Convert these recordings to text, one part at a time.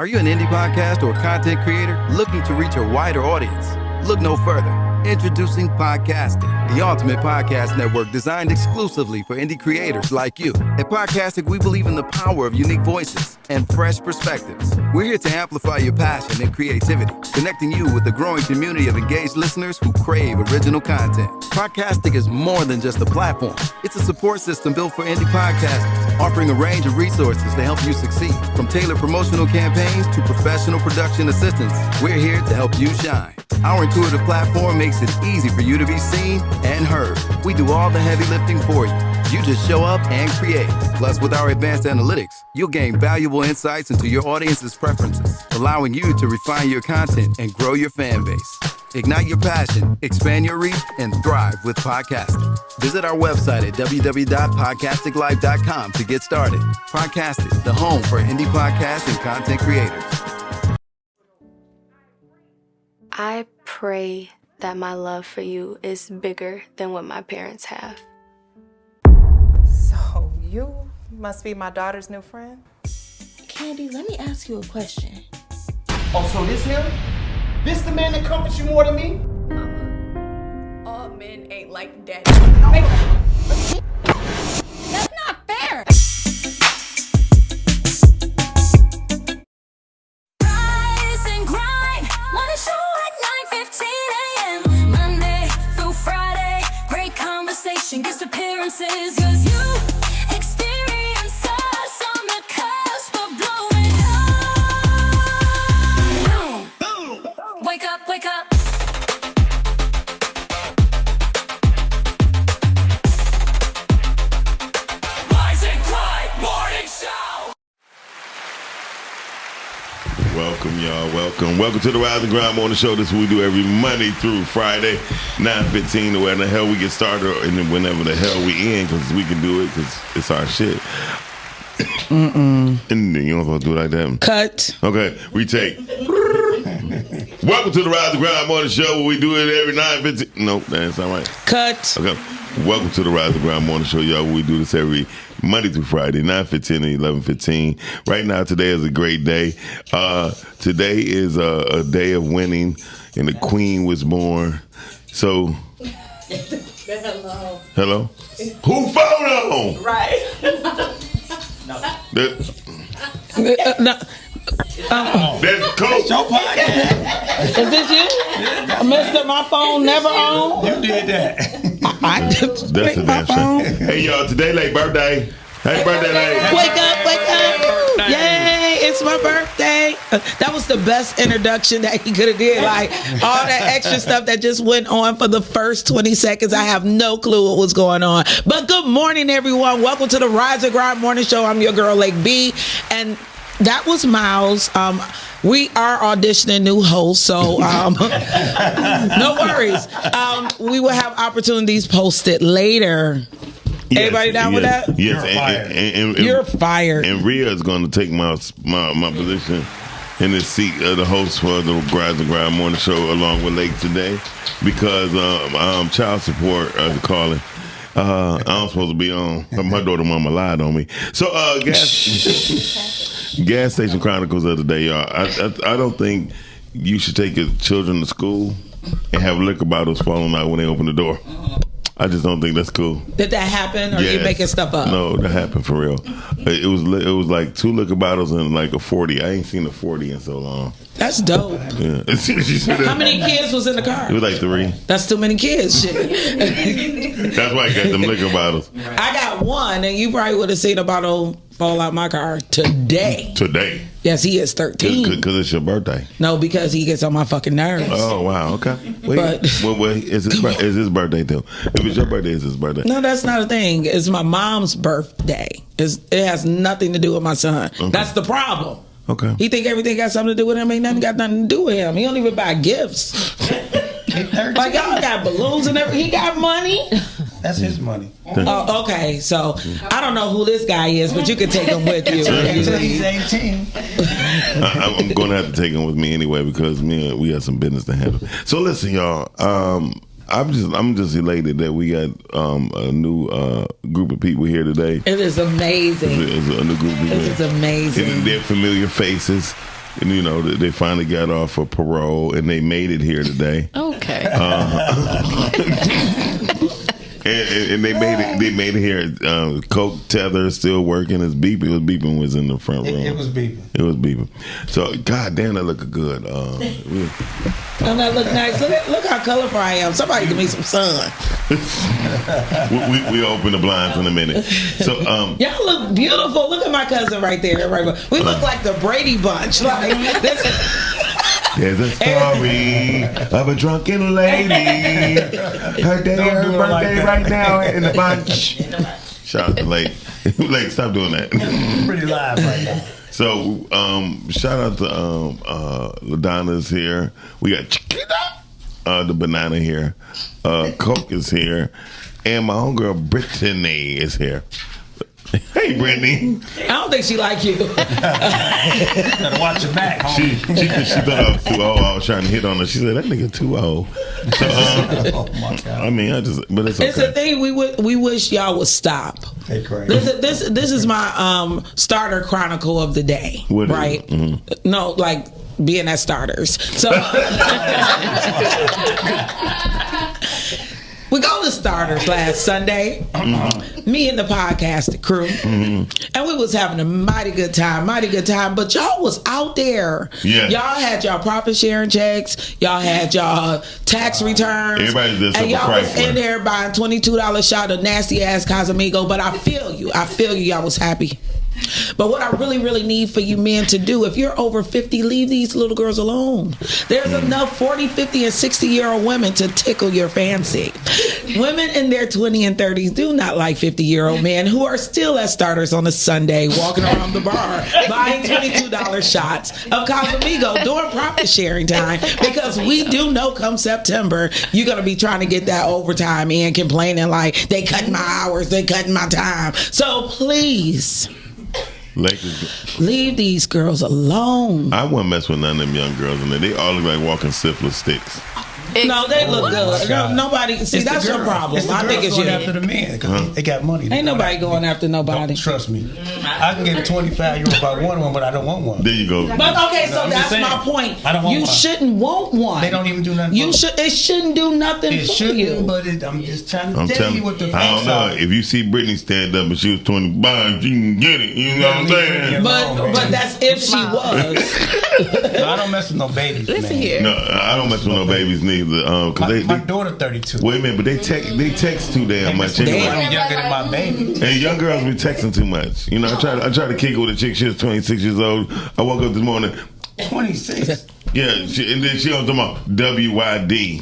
Are you an indie podcast or content creator looking to reach a wider audience? Look no further. Introducing Podcastic, the ultimate podcast network designed exclusively for indie creators like you. At Podcastic, we believe in the power of unique voices and fresh perspectives. We're here to amplify your passion and creativity, connecting you with the growing community of engaged listeners who crave original content. Podcastic is more than just a platform. It's a support system built for indie podcasters, offering a range of resources to help you succeed. From tailored promotional campaigns to professional production assistance, we're here to help you shine. Our intuitive platform makes it easy for you to be seen and heard. We do all the heavy lifting for you. You just show up and create. Plus, with our advanced analytics, you'll gain valuable insights into your audience's preferences, allowing you to refine your content and grow your fan base. Ignite your passion, expand your reach, and thrive with podcasting. Visit our website at www.podcasticlife.com to get started. Podcastic, the home for indie podcasts and content creators. I pray that my love for you is bigger than what my parents have. So you must be my daughter's new friend? Candy, let me ask you a question. Oh, so this him? This the man that comforts you more than me? Mama, all men ain't like daddy. That's not fair! Rise and grind, wanna show at 9:15 a.m. Monday through Friday, great conversation, guest appearances, 'cause you experience us on the cusp of blowing up. Wake up, wake up. Rise and grind morning show. Welcome, y'all. Welcome to the Rise and Grind Morning Show. This is what we do every Monday through Friday, 9:15, to where the hell we get started, and then whenever the hell we end, because we can do it, because it's our shit. And then you don't supposed to do it like that. Cut. Okay, retake. Welcome to the Rise and Grind Morning Show, where we do it every 9:15. Nope, that's not right. Cut. Okay. Welcome to the Rise and Grind Morning Show, y'all. We do this every Monday through Friday, 9:15 and 11:15. Right now, today is a great day. Today is a day of winning, and the Queen was born. So, hello? Who phone on? Right. That's Coach. Your podcast. Is this you? Mr. My phone never on? You did that. I just That's picked a my damn phone. shame. Hey, y'all, today late birthday. Happy birthday, late. Wake up. Yay, it's my birthday. That was the best introduction that he could have did. Like, all that extra stuff that just went on for the first 20 seconds. I have no clue what was going on. But good morning, everyone. Welcome to the Rise and Grind Morning Show. I'm your girl, Lake B. And that was Miles. We are auditioning new hosts, so no worries. We will have opportunities posted later. Everybody down with that? Yes. You're fired. And Rhea is going to take my position in the seat of the host for the Rise and Grind Morning Show along with Lake today, because child support calling. I'm supposed to be on. My daughter mama lied on me. So Gas Station Chronicles of the day, y'all. I don't think you should take your children to school and have liquor bottles falling out when they open the door. I just don't think that's cool. Did that happen, or are you making stuff up? No, that happened for real. It was like 2 liquor bottles and like a 40. I ain't seen a 40 in so long. That's dope. Yeah. How many kids was in the car? It was like 3. That's too many kids. Shit. That's why I got them liquor bottles. I got one, and you probably would have seen a bottle fall out my car today. Yes, he is 13. Because it's your birthday. No, because he gets on my fucking nerves. Oh, wow. Okay. Wait, it's his birthday, too. If it's your birthday, it's his birthday. No, that's not a thing. It's my mom's birthday. It has nothing to do with my son. Okay. That's the problem. Okay. He think everything got something to do with him. Ain't nothing got nothing to do with him. He don't even buy gifts. Like, y'all got balloons and everything. He got money. That's his money. Oh, okay. So I don't know who this guy is, but you can take him with you. Until he's 18. I'm going to have to take him with me anyway, because we have some business to handle. So listen, y'all. I'm just elated that we got a new group of people here today. It is amazing. It's a new group of people. It is amazing. And they're familiar faces. And, you know, they finally got off for parole, and they made it here today. Okay. And they made it here. Coke tether is still working. It's beeping. It was beeping was in the front room. It was beeping. It was beeping. So, goddamn, that look good. Don't that look nice? Look how colorful I am. Somebody give me some sun. we open the blinds in a minute. So, y'all look beautiful. Look at my cousin right there. We look like the Brady Bunch. Like this. There's a story of a drunken lady. Her birthday like right now in the bunch. Shout out to Lake. Lake, stop doing that. Pretty live right now. So, shout out to LaDonna's here. We got Chiquita, the banana here. Coke is here. And my homegirl Brittany is here. Hey, Brittany. I don't think she like you. Gotta watch your back, homie. She thought I was too old. I was trying to hit on her. She said, that nigga too old. So, Oh, my God. I mean, but it's okay. It's a thing we wish y'all would stop. Hey, crazy. This is my starter chronicle of the day. What is it? Right? Mm-hmm. No, like being at starters. So we go to starters last Sunday. Me and the podcast crew. And we was having a mighty good time. But y'all was out there. Yeah. Y'all had y'all profit sharing checks. Y'all had y'all tax returns. Everybody did and something y'all was Chrysler. in there buying $22 shot of nasty ass Casamigo. But I feel you. Y'all was happy. But what I really, really need for you men to do, if you're over 50, leave these little girls alone. There's enough 40, 50, and 60-year-old women to tickle your fancy. Women in their 20s and 30s do not like 50-year-old men who are still at starters on a Sunday walking around the bar buying $22 shots of Casamigo during profit sharing time, because we do know come September you're going to be trying to get that overtime in, complaining like they cutting my hours, they cutting my time. So please, leave these girls alone. I wouldn't mess with none of them young girls in there. They all look like walking syphilis sticks. No, they look good. Nobody. See, It's that's the your girls. problem. It's the I think girls it's going you. after the men because they got money. Ain't nobody going after nobody. Don't trust me. I can get a 25 if I want one, but I don't want one. There you go. But okay, so I'm just that's saying. my point. I don't want you one. shouldn't want one. They don't even do nothing. You should. It shouldn't do nothing It for shouldn't, you. but I'm just trying to I'm tell telling you what the I facts don't know. are. If you see Britney stand up and she was 25, she can get it. You know what I'm saying? But that's if she was. No, I don't mess with no babies. Listen man. here. No, I don't mess with no babies neither. Cause My daughter 32. wait a minute, but they text too damn much. I'm Anyway. younger than my baby. And young girls be texting too much. You know, I try to kick it with a chick. She was 26 years old. I woke up this morning. 26. Yeah, and then she was talking about WYD,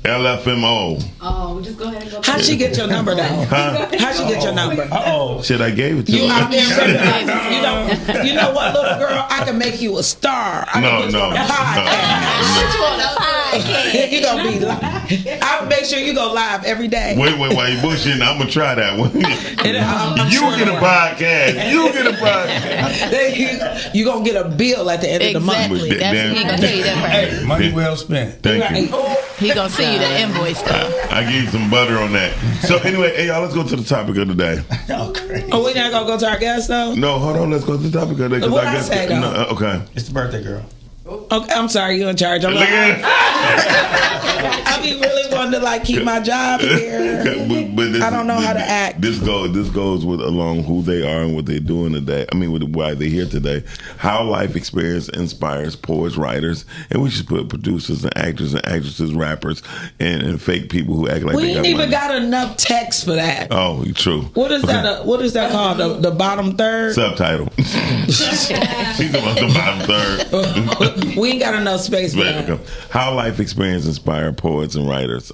LFMO. Oh, just go ahead and go. How'd she get your number though? Huh? How'd she get your number? Uh-oh. Shit, I gave it to You her. out there recognizing, you know what, little girl? I can make you a star. I can put you on a podcast. You gonna be live. I'll make sure you go live every day. Wait, while you bullshitting, I'm gonna try that one. I'm You sure get a it'll work. podcast. You get a podcast. You gonna get a bill at the end of the month. Exactly. But That's damn- he gonna tell you that part. Hey, money well spent. Thank you. He gonna send you the invoice though. I give you some butter on that. So anyway, hey y'all, let's go to the topic of the day. Oh, crazy. Oh, we not gonna go to our guest though? No, hold on, let's go to the topic of the day. 'cause What I say, though? no, okay. It's the birthday girl. Okay, I'm sorry, you in charge. I'm Look like, at I be really wanting to like keep my job here. but this, I don't know how to act. This goes with along who they are and what they're doing today. I mean, with why they're here today. How life experience inspires poets, writers, and we should put producers and actors and actresses, rappers, and fake people who act like We they ain't got even money. got enough text for that. Oh, true. What is that? What is that called? The bottom third? Subtitle. She's about the bottom third. We ain't got enough space for There we that. go. How life experience inspire poets and writers.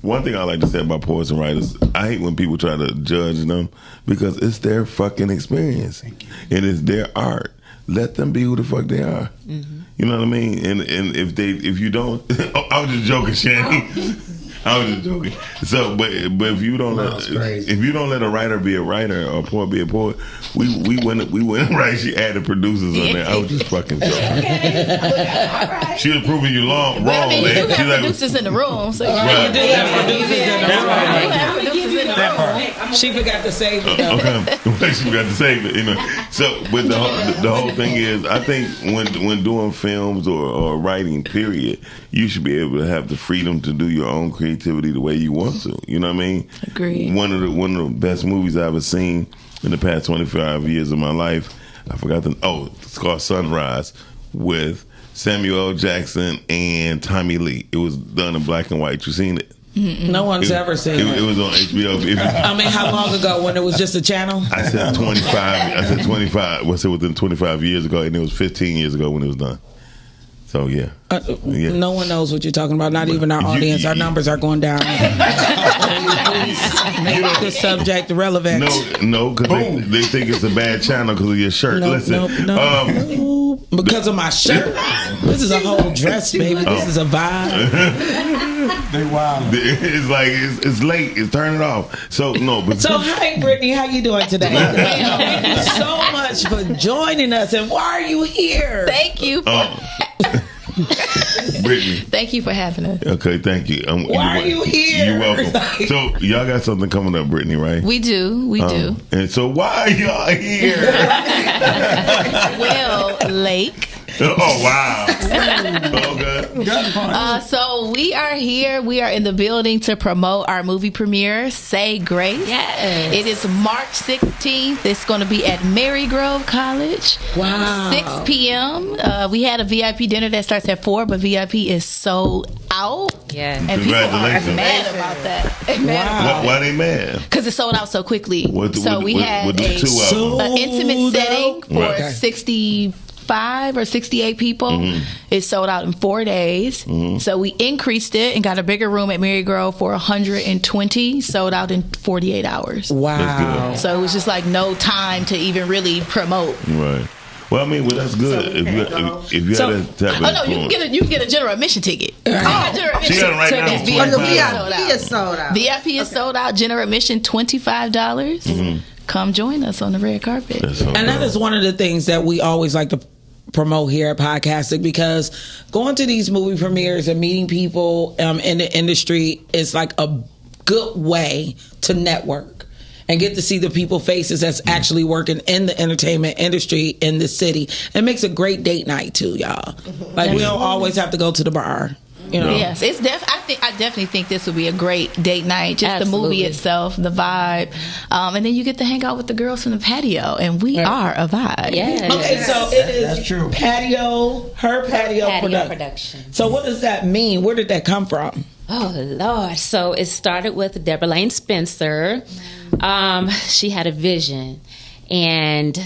One thing I like to say about poets and writers, I hate when people try to judge them because it's their fucking experience. It is their art. Let them be who the fuck they are. You know what I mean? And if you don't, I was just joking, Shanny. I was just joking. So, but if you don't let a writer be a writer or a poet be a poet, we wouldn't write. She added producers on there. I was just fucking joking. She was proving you wrong. But I mean, you do She's have like, producers in the room, so Right. You do have producers in the room. You have producers in the room. She forgot to save it. though. okay, she got to save it, you know. So, but the whole thing is, I think when doing films or writing, period, you should be able to have the freedom to do your own creativity the way you want to. You know what I mean? Agreed. One of the best movies I've ever seen in the past 25 years of my life. I forgot it's called Sunrise with Samuel L. Jackson and Tommy Lee. It was done in black and white. You seen it? No one's ever seen it. It was on HBO. I mean, how long ago when it was just a channel? I said 25. I said 25. What's it within 25 years ago? And it was 15 years ago when it was done. So yeah. No one knows what you're talking about. Not even our audience. Our numbers are going down. Make the subject relevant. No, because they think it's a bad channel because of your shirt. Listen, No, because of my shirt. This is a whole dress, baby. This is a vibe. They wild. It's like it's late. It's turn it off. So no, but So hi, Brittany. How you doing today? Thank you so much for joining us. And why are you here? Thank you. Brittany. Thank you for having us. Okay, thank you. Why are you here? You're welcome. So y'all got something coming up, Brittany, right? We do. We do. And so why are y'all here? Well, Lake. Oh wow. Okay. So we are here. We are in the building to promote our movie premiere, Say Grace. Yes. It is March 16th. It's going to be at Marygrove College. Wow. 6 p.m. We had a VIP dinner that starts at 4, but VIP is sold out. Yeah. And people are Congratulations. mad about that. Why they mad? Because it sold out so quickly. We had with the two of them. an intimate setting for Right. 65 or 68 people. It sold out in 4 days. So we increased it and got a bigger room at Marygrove for 120. Sold out in 48 hours. Wow. So it was just like no time to even really promote. Right. Well, I mean, that's good. If you had that type of Oh no, you can get a general admission ticket. She got it right now. VIP is sold out. VIP is sold out. General admission $25. Come join us on the red carpet. And that is one of the things that we always like to promote here at Podcastic, because going to these movie premieres and meeting people in the industry is like a good way to network and get to see the people faces that's actually working in the entertainment industry in the city. It makes a great date night too, y'all. Like we don't always have to go to the bar. You know? Yes, it's I definitely think this would be a great date night. Just Absolutely. the movie itself, the vibe, and then you get to hang out with the girls from the patio, and we are a vibe. Yes. Okay, so it is That's true. her patio production. So what does that mean? Where did that come from? Oh Lord! So it started with Deborah Lane Spencer. She had a vision, and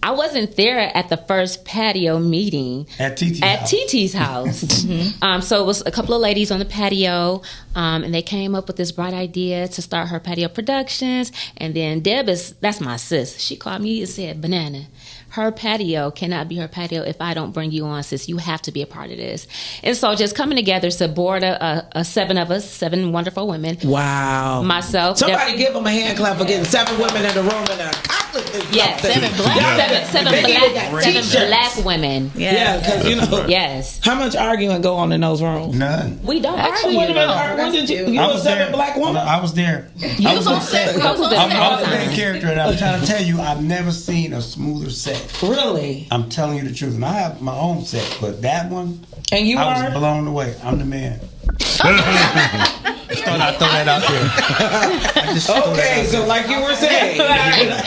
I wasn't there at the first patio meeting At TT's at house. TT's house. So it was a couple of ladies on the patio, and they came up with this bright idea to start her patio productions. And then Deb that's my sis. She called me and said, "Banana, her patio cannot be her patio if I don't bring you on, sis. You have to be a part of this." And so just coming together to board a 7 of us, 7 wonderful women. Wow. Myself. Somebody give them a hand clap for getting 7 women in the room and accomplishing Yes. something. 7 black women. Yeah, because you know. Yes. How much arguing go on in those rooms? None. We don't Actually, argue. when did you I was was 7 there. black woman? I was there. You was on set. I was there. I'm the main character, and I'm trying to tell you, I've never seen a smoother set. Really? I'm telling you the truth, and I have my own set, but that one, And you I are? was blown away. I'm the man. Just thought I'd throw that out there. I just throw that Okay, out so like you were saying. there.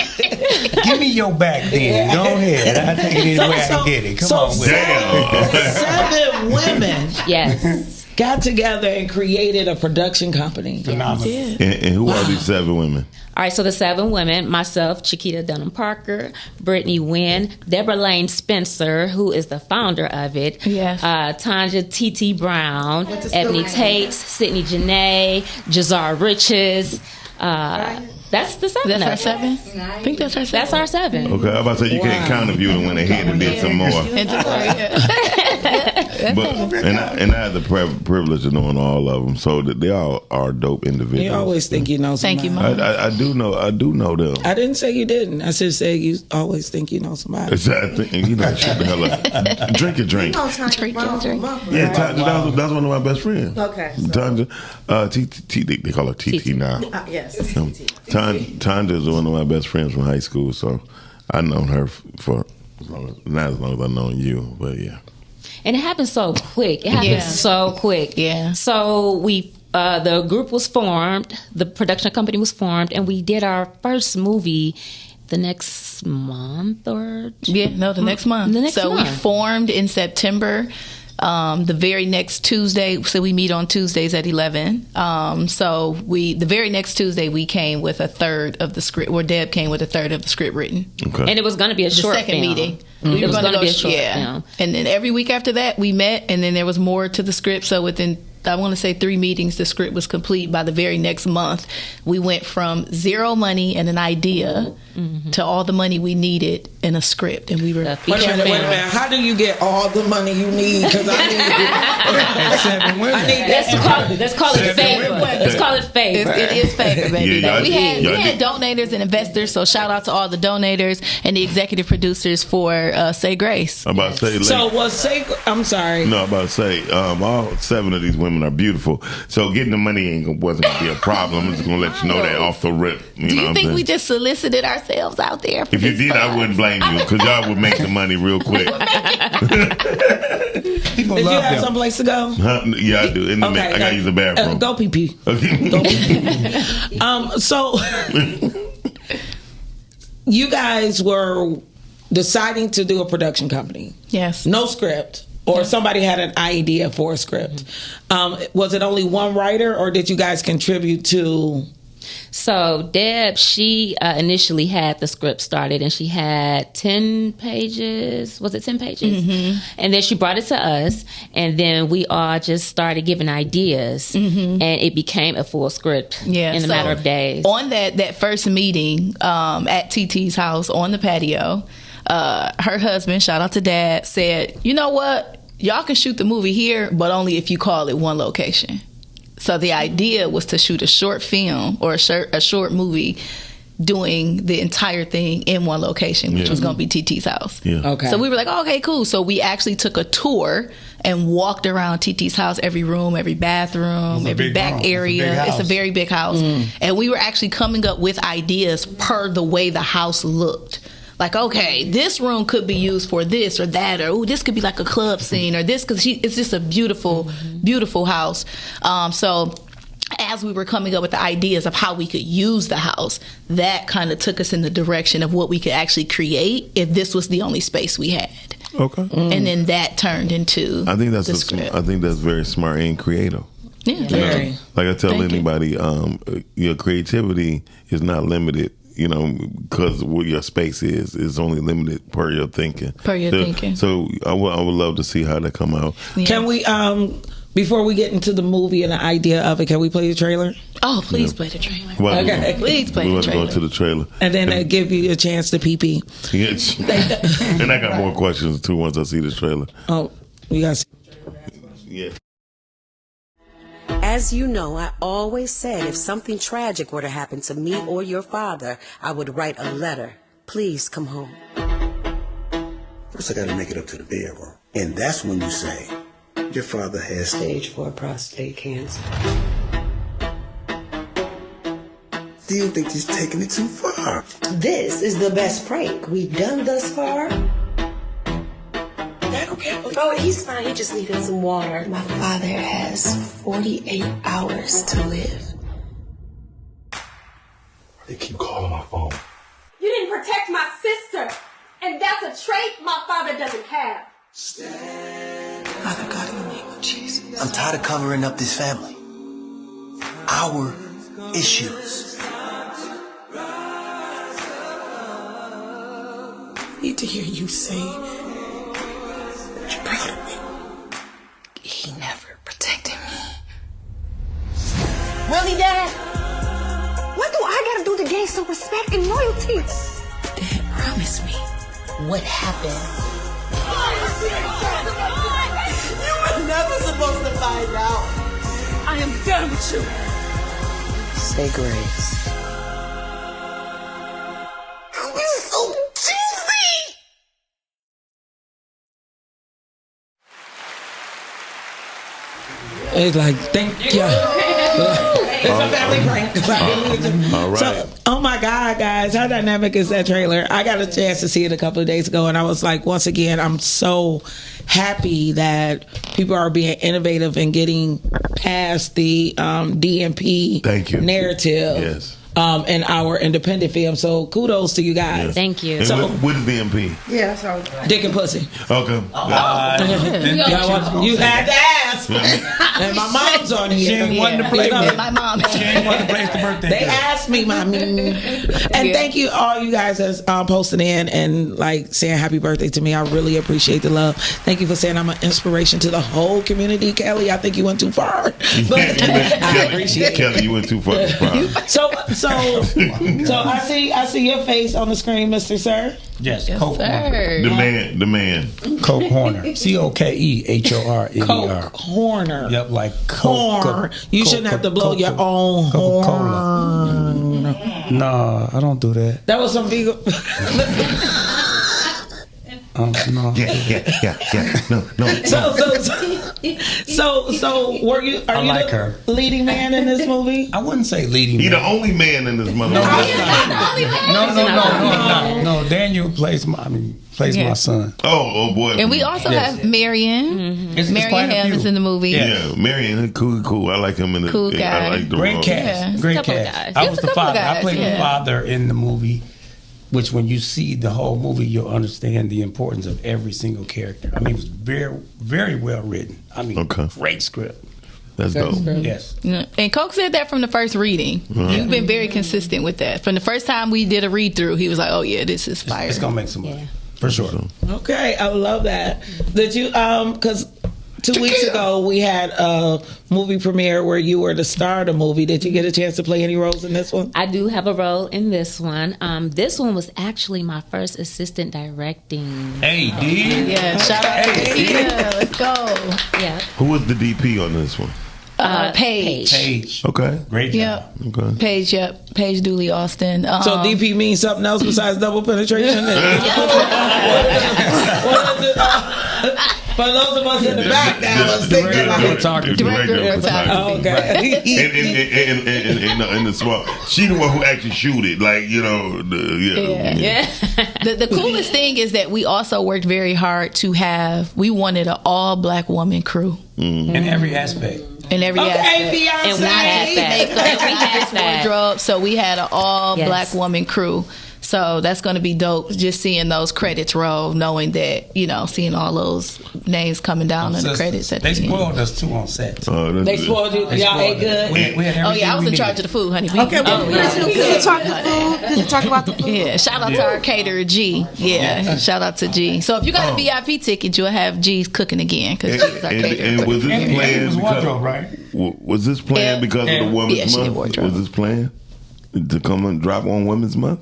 Give me your back then. Go ahead. I'll take it any way I can get it. Come on with it. 7 women Yes. got together and created a production company. Phenomenal. And who are these 7 women? All right, so the 7 women, myself, Chiquita Dunham Parker, Brittany Wynn, Deborah Lane Spencer, who is the founder of it, Yes. Tanja T.T. Brown, Ebony Tate, Sydney Janae, Jazar Riches. That's the 7. That's our 7? I think that's our 7. That's our 7. Okay, I'm about to say you can't count if you would have went ahead and did some more. And I had the privilege of knowing all of them, so that they all are dope individuals. You always think you know somebody. Thank you, Mom. I do know them. I didn't say you didn't. I just said you always think you know somebody. Exactly. You know, shut the hell up. Drink a drink. Yeah, that's one of my best friends. Okay. Tanja, they call her TT now. Yes. Tanja is one of my best friends from high school, so I've known her for not as long as I've known you, but yeah. And it happened so quick. It happened so quick. Yeah. So the group was formed, the production company was formed, and we did our first movie the next month or the next month. We formed in September. The very next Tuesday, so we meet on Tuesdays at 11. The very next Tuesday we came with a third of the script, or Deb came with a third of the script written. Okay. And it was going to be a short second film. meeting. Mm-hmm. It was going to be a short film. And then every week after that we met, and then there was more to the script. So within, I want to say 3 meetings, the script was complete. By the very next month, we went from zero money and an idea to all the money we needed in a script, and we were. Wait a minute. How do you get all the money you need? Because I need. Let's call it favor. Let's call it favor. It is favor, baby. Yeah, we had donators and investors, so shout out to all the donators and the executive producers for Say Grace. I'm about to say. So was Say? I'm sorry. No, I'm about to say. All 7 of these women are beautiful, so getting the money wasn't going to be a problem. I'm just going to let you know that off the rip. Do you think we just solicited ourselves out there? If you did, I wouldn't blame you, because y'all would make the money real quick. People Did you love have them. someplace to go? Yeah, I do. I got to use the bathroom. Go pee pee. Okay. Go pee. So you guys were deciding to do a production company. Yes. No script. Or somebody had an idea for a script. Was it only one writer, or did you guys contribute to? So Deb, she initially had the script started, and she had 10 pages. Was it 10 pages? Mm-hmm. And then she brought it to us, and then we all just started giving ideas, and it became a full script in a matter of days. On that first meeting at TT's house on the patio, her husband, shout out to Dad, said, "You know what? Y'all can shoot the movie here, but only if you call it one location." So the idea was to shoot a short film or a short movie doing the entire thing in one location, which was going to be TT's house. Yeah. Okay. So we were like, oh, okay, cool. So we actually took a tour and walked around TT's house, every room, every bathroom, every back area. It's a very big house. And we were actually coming up with ideas per the way the house looked. Like, okay, this room could be used for this or that, or ooh, this could be like a club scene, or this, because it's just a beautiful, beautiful house. So as we were coming up with the ideas of how we could use the house, that kind of took us in the direction of what we could actually create if this was the only space we had. Okay. And then that turned into I think that's the script. I think that's very smart and creative. Yeah. Very. Like I tell anybody, your creativity is not limited. Because what your space is only limited per your thinking. So I would love to see how that come out. Yeah. Can we, before we get into the movie and the idea of it, can we play the trailer? Oh, please play the trailer. Okay. Please play We the want to go trailer. to the trailer. And then give you a chance to pee pee. Yes. And I got more questions too once I see the trailer. Oh, you guys. Yeah. As you know, I always said if something tragic were to happen to me or your father, I would write a letter. Please come home. First, I gotta make it up to the bedroom. And that's when you say, your father has Stage 4 prostate cancer. Still think he's taking it too far. This is the best prank we've done thus far. Oh, he's fine. He just needed some water. My father has 48 hours to live. They keep calling my phone. You didn't protect my sister, and that's a trait my father doesn't have. Father God, in the name of Jesus. I'm tired of covering up this family. Our issues. I need to hear you say that you're proud of me. He never protected me. Really, Dad? What do I gotta do to gain some respect and loyalty? Dad, promise me. What happened? You was never supposed to find out. I am done with you. Say grace. You're so cheesy. It's like, thank you. It's a family prank. All right. So, oh my God, guys, how dynamic is that trailer? I got a chance to see it a couple of days ago, and I was like, once again, I'm so happy that people are being innovative and getting past the DMP narrative. Yes. In our independent film. So kudos to you guys. Yes. Thank you. And So, what is DMP? Yeah, so dick and pussy. Okay. You had to ask. And my mom's on here. She ain't wanting to play with my mom. She ain't wanting to play the birthday. They girl. asked me, mommy. And thank you all you guys that's posting in and like saying happy birthday to me. I really appreciate the love. Thank you for saying I'm an inspiration to the whole community. Kelly, I think you went too far. But I appreciate it. Kelly, you went too far. So I see your face on the screen, Mr. Sir. Yes, Coke Horner. The man. Coke Horner. COKEHORNER. Coke Horner. Yep, like Horn. You shouldn't have to blow your own horn. No, I don't do that. That was some big. No. Yeah. No. So were you? Are I you like the her. leading man in this movie? I wouldn't say leading. He the only man in this mother. No. Daniel plays my son. Oh boy. And we also have Marion. It's Marion quite a Ham few. is in the movie. Yeah, Marion, cool. I like him in the Cool guy. I like the Great role. cast. Yeah. Great Couple cast. guys. I Just was a the couple father. guys, I played yeah. the father in the movie, which when you see the whole movie, you'll understand the importance of every single character. I mean, it was very, very well written. I mean, great script. That's dope. Yes. Yeah. And Coke said that from the first reading. You've been very consistent with that. From the first time we did a read through, he was like, "Oh yeah, this is fire. It's gonna make some money for sure." Okay, I love that. Did you? Because 2 weeks ago we had a movie premiere where you were the star of the movie. Did you get a chance to play any roles in this one? I do have a role in this one. This one was actually my first assistant directing. Hey, D. Yeah, shout out to Tia. Let's go. Yeah. Who was the DP on this one? Paige. Okay. Great job. Yep. Okay. Paige. Yep. Paige Dooley Austin. So DP means something else besides double penetration. For those of us in the back now, let's think about it. Director of photography. Okay. In the small, she the one who actually shoot it. Like The coolest thing is that we also worked very hard to have. We wanted an all black woman crew In every aspect. in every aspect. Beyonce. And we had that. We had that. Wardrobe, so we had an all black woman crew. So that's going to be dope. Just seeing those credits roll, knowing that seeing all those names coming down in the credits. At They the end. spoiled us too on set. They spoiled you. Y'all ate good. We had Oh yeah, I was in everything charge we of the food, honey. we can talk about the food. Yeah, shout out to our caterer G. Yeah, shout out to G. So if you got a VIP ticket, you'll have G's cooking again because G's our caterer. And was this needed. It planned was because wardrobe, right? Was this planned because of the Women's Yeah, she did Month? wardrobe. Was this planned to come and drop on Women's Month?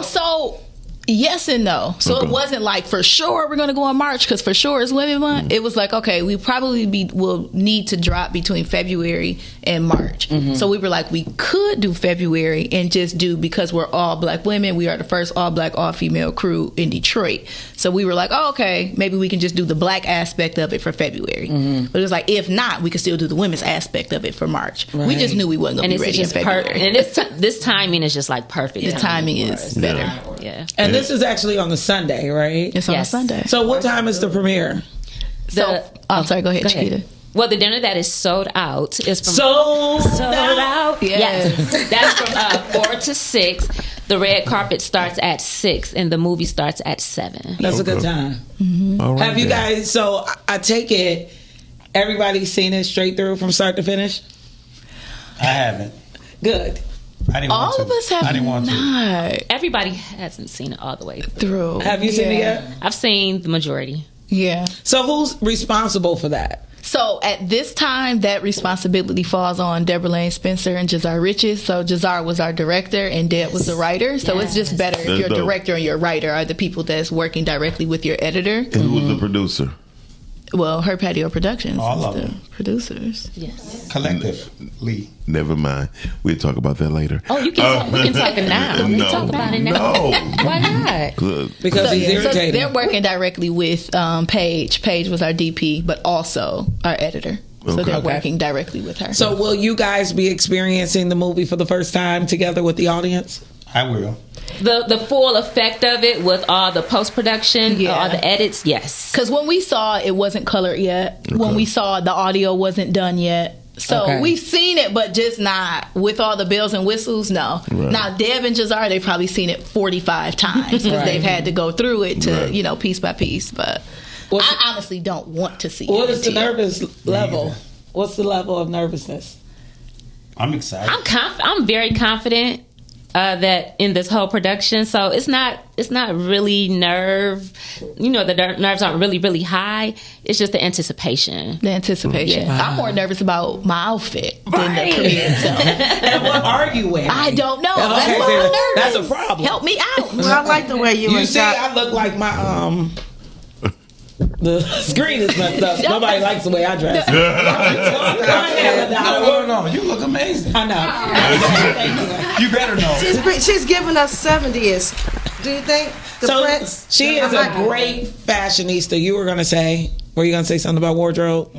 So yes and no. So it wasn't like for sure we're going to go in March because for sure it's Women's Month. It was like, okay, we probably will need to drop between February and March. So we were like, we could do February and just do, because we're all black women, we are the first all black, all female crew in Detroit. So we were like, oh, okay, maybe we can just do the black aspect of it for February. But it was like, if not, we could still do the women's aspect of it for March. We just knew we wasn't going to be ready in February. And this timing is just like perfect. The timing is better. Yeah. And this is actually on a Sunday, right? It's on a Sunday. So what time is the premiere? I'm sorry, go ahead, Chiquita. Well, the dinner that is sold out is from sold out. Yes. That's from 4 to 6. The red carpet starts at 6, and the movie starts at 7. That's a good time. All right, Have you guys? So I take it everybody's seen it straight through from start to finish. I haven't. Good. I didn't want to. All of us have I didn't want not. Everybody hasn't seen it all the way through. Have you seen it yet? I've seen the majority. Yeah. So who's responsible for that? So at this time, that responsibility falls on Deborah Lane Spencer and Jazar Riches. So Jazar was our director and Deb was the writer. So it's just better if your director and your writer are the people that's working directly with your editor. And who was the producer? Well, Her Patio Productions. All of the them. Producers. Yes. Collectively. Never mind. We'll talk about that later. Oh, we can talk it now. No, Let's talk about it now. No. Why not? Good. Because he's irritating. So they're working directly with Paige. Paige was our DP, but also our editor. So Okay. they're working directly with her. So will you guys be experiencing the movie for the first time together with the audience? I will. The full effect of it with all the post production, Yeah. all the edits, yes. Because when we saw it wasn't colored yet. When we saw the audio wasn't done yet. So Okay. we've seen it, but just not with all the bells and whistles. No. Right. Now Deb and Jazar, they've probably seen it 45 times because they've had to go through it to piece by piece. But I honestly don't want to see it. What is the until- nervous level? What's the level of nervousness? I'm excited. I'm very confident that in this whole production, so it's not really nerve. The nerves aren't really high. It's just the anticipation. The anticipation. Yeah. I'm more nervous about my outfit than the premiere itself. And what are you wearing? I don't know. Okay, That's why I'm nervous. that's a problem. Help me out. Well, I like the way you You see, I look like my the screen is messed up. Nobody likes the way I dress. No, you look amazing. I know. You better know. She's giving us 70s. Do you think? The So Prince? she is a great fashionista. You were gonna say? Were you gonna say something about wardrobe?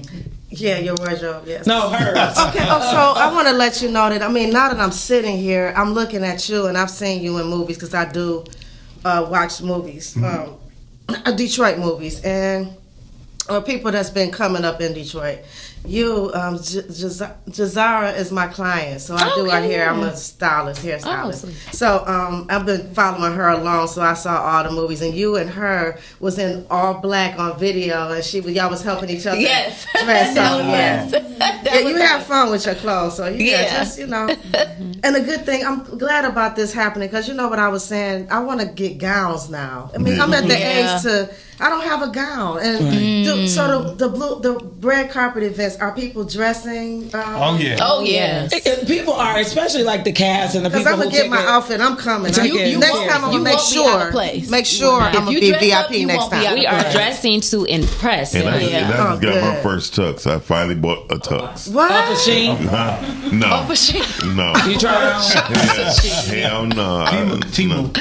Yeah, your wardrobe, yes. No, hers. Okay, so I want to let you know that, now that I'm sitting here, I'm looking at you, and I've seen you in movies because I do watch movies, Detroit movies, and people that's been coming up in Detroit. You, Jazara is my client, so I do her hair. I'm a hairstylist. So I've been following her along, so I saw all the movies, and you and her was in all black on video, and y'all was helping each other Yes. dress up. Yes. You have fun with your clothes, so just And the good thing, I'm glad about this happening because you know what I was saying. I want to get gowns now. I'm at the age to. I don't have a gown, and the red carpet events, are people dressing? Oh yeah. Oh yeah. People are, especially like the cast and the people. Because I'm gonna get my outfit. I'm coming. Next time I'm gonna make sure. Make sure I'm gonna be VIP next time. We are dressing to impress. And I just got my first tux. I finally bought a tux. What? Off a sheet? No. No. You try it on? Hell no. No. Timu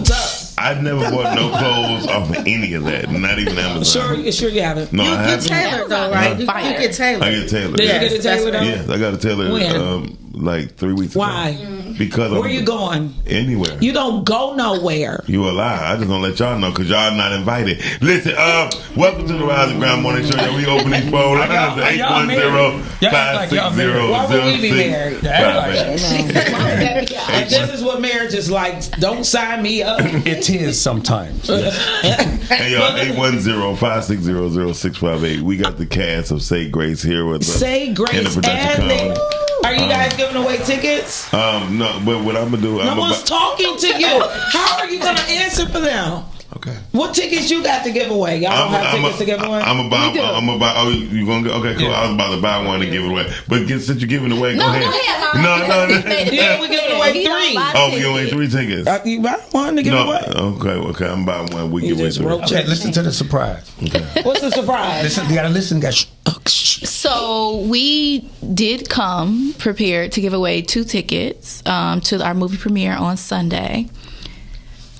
tux. I've never bought no clothes off of any of that. Not even Amazon. Sure you haven't. No, I You haven't. tailored though, right? You get tailored. I get tailored. Did you get it tailored though? Yes, I got a tailor like 3 weeks ago. Why? Because where you going? Anywhere. You don't go nowhere. You a lie. I just don't let y'all know because y'all not invited. Listen, welcome to the Rise and Ground Morning Show. We open these phone lines at 810-560-0658. Why would we be married? And this is what marriage is like. Don't sign me up. It is sometimes. Hey y'all, 810-560-0658. We got the cast of Say Grace here with us. Say Grace in the production and company. Are you guys giving away tickets? No, but what I'm gonna do? No one's talking to you. How are you gonna answer for them? Okay. What tickets you got to give away? Y'all don't have tickets to give away? I'm about. Oh, you gonna get? Okay, cool. I was about to buy one and give it away. But since you're giving it away, go ahead. No. Yeah, we're giving away 3. Oh, we're giving away 3 tickets. You buy one to give away? Okay. I'm buying one. We give away 3. Okay, listen to the surprise. Okay. What's the surprise? Listen, you gotta listen, guys. So we did come prepared to give away 2 tickets to our movie premiere on Sunday.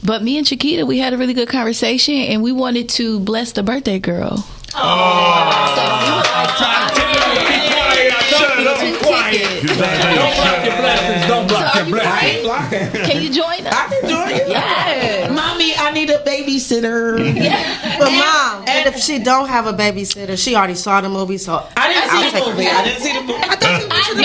But me and Chiquita, we had a really good conversation, and we wanted to bless the birthday girl. Don't block your blessings. Can you join us? I can join you. Yes. Mommy, I need a babysitter. But Mom, and if she don't have a babysitter, she already saw the movie, so I didn't see the movie.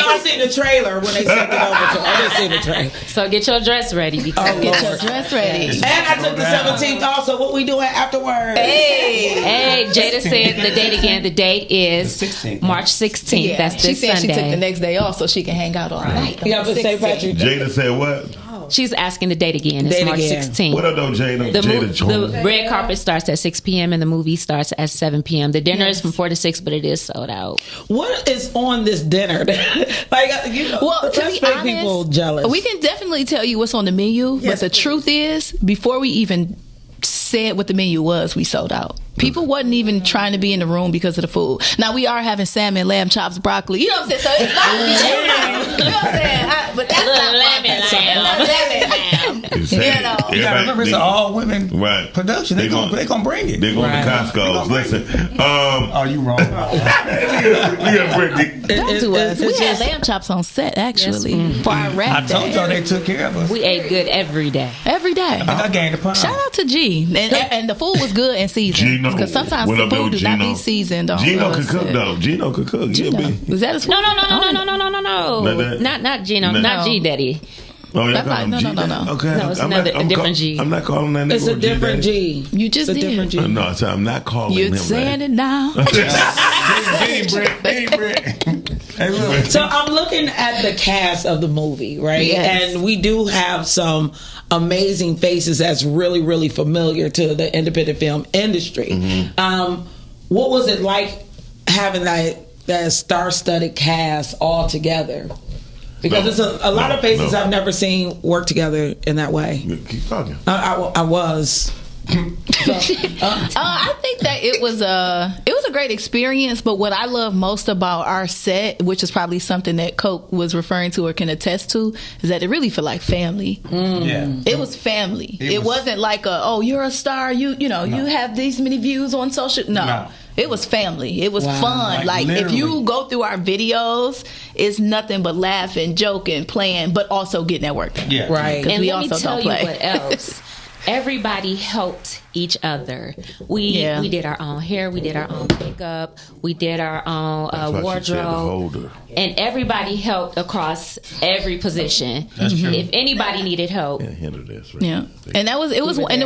I seen the trailer when they sent it over to her. I didn't see the trailer. So get your dress ready. Get your dress ready. And I took the 17th also. What we doing afterwards? Hey, Jada said the date again. The date is 16th. March 16th. Yeah. That's this she said Sunday. she took the next day off so she can hang out all night. Yeah, but St. Patrick's Day. Jada said what? She's asking the date again. It's Date March again. 16th. What up, though, Jada? The red carpet starts at 6 p.m. and the movie starts at 7 p.m. The dinner is from 4 to 6, but it is sold out. What is on this dinner? Well, to be make honest, people jealous. we can definitely tell you what's on the menu, but the truth is, before we even said what the menu was, we sold out. People wasn't even trying to be in the room because of the food. Now we are having salmon, lamb chops, broccoli. You know what I'm saying? So it's not. You know what I'm saying? But that's not lamb. You know. You gotta remember it's an all women production. They gonna bring it. They're going to Costco. Listen. Oh, you wrong. Don't do us. We had lamb chops on set actually for our rap I told y'all they took care of us. We ate good every day. Every day. I think I gained a pound. Shout out to G. And the food was good and seasoned. Because sometimes the food do not be seasoned. Gino could cook though. Gino could cook. Was that his food? No. Not Gino. Not G Daddy. Oh, yeah, no. Okay. No, it's a different G. I'm not calling that nigga. It's a different G. You just did. Different G. No, I'm not calling him. You're saying it now. So I'm looking at the cast of the movie, right? Yes. And we do have some amazing faces that's really, really familiar to the independent film industry. What was it like having that star-studded cast all together? Because it's a lot of faces I've never seen work together in that way. Keep talking. I was. I think that it was a great experience, but what I love most about our set, which is probably something that Coke was referring to or can attest to, is that it really felt like family. Yeah, it was family. It wasn't like you're a star, you have these many views on social. No. It was family. It was fun. Like if you go through our videos, it's nothing but laughing, joking, playing, but also getting that work done. Yeah, right. And we let me also tell don't you play. what else. Everybody helped each other. We did our own hair, we did our own makeup, we did our own wardrobe, and everybody helped across every position. That's true. If anybody needed help, and it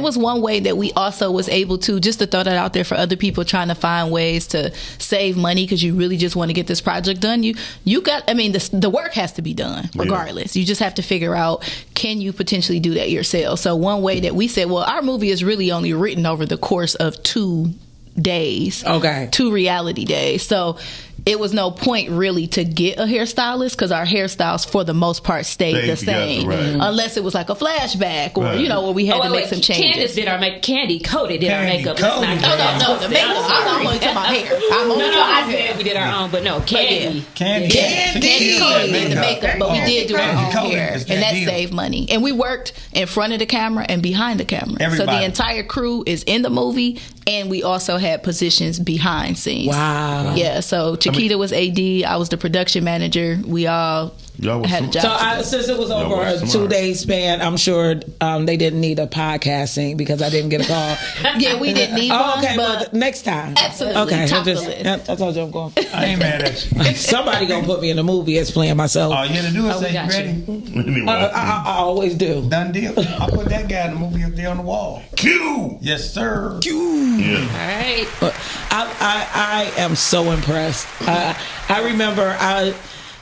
was one way that we also was able to, just to throw that out there for other people trying to find ways to save money because you really just want to get this project done. The work has to be done regardless. You just have to figure out, can you potentially do that yourself? So one way that we said, well, our movie is really only written over the course of 2 days. Okay. 2 reality days. So it was no point really to get a hairstylist because our hairstyles for the most part stayed the same. Unless it was like a flashback or, where we had to make some changes. Candace did our makeup. Candy coated did our makeup. No, the makeup. I'm only talking about hair. I said we did our own, but no, Candy. Candy coated did the makeup, but we did do our own hair. And that saved money. And we worked in front of the camera and behind the camera. So the entire crew is in the movie, and we also had positions behind scenes. Wow. Yeah, so Chiquita was AD, I was the production manager. We all had a job. So since it was over a 2-day span, I'm sure they didn't need a podcasting because I didn't get a call. Yeah, we didn't need one. Okay, but next time. Absolutely. Okay, Top of the list. I told you I'm going. I ain't mad at you. Somebody gonna put me in a movie as playing myself. All you had to do is say you ready. I always do. Done deal. I'll put that guy in the movie up there on the wall. Q. Yes, sir. Q. All right. But I am so impressed. I remember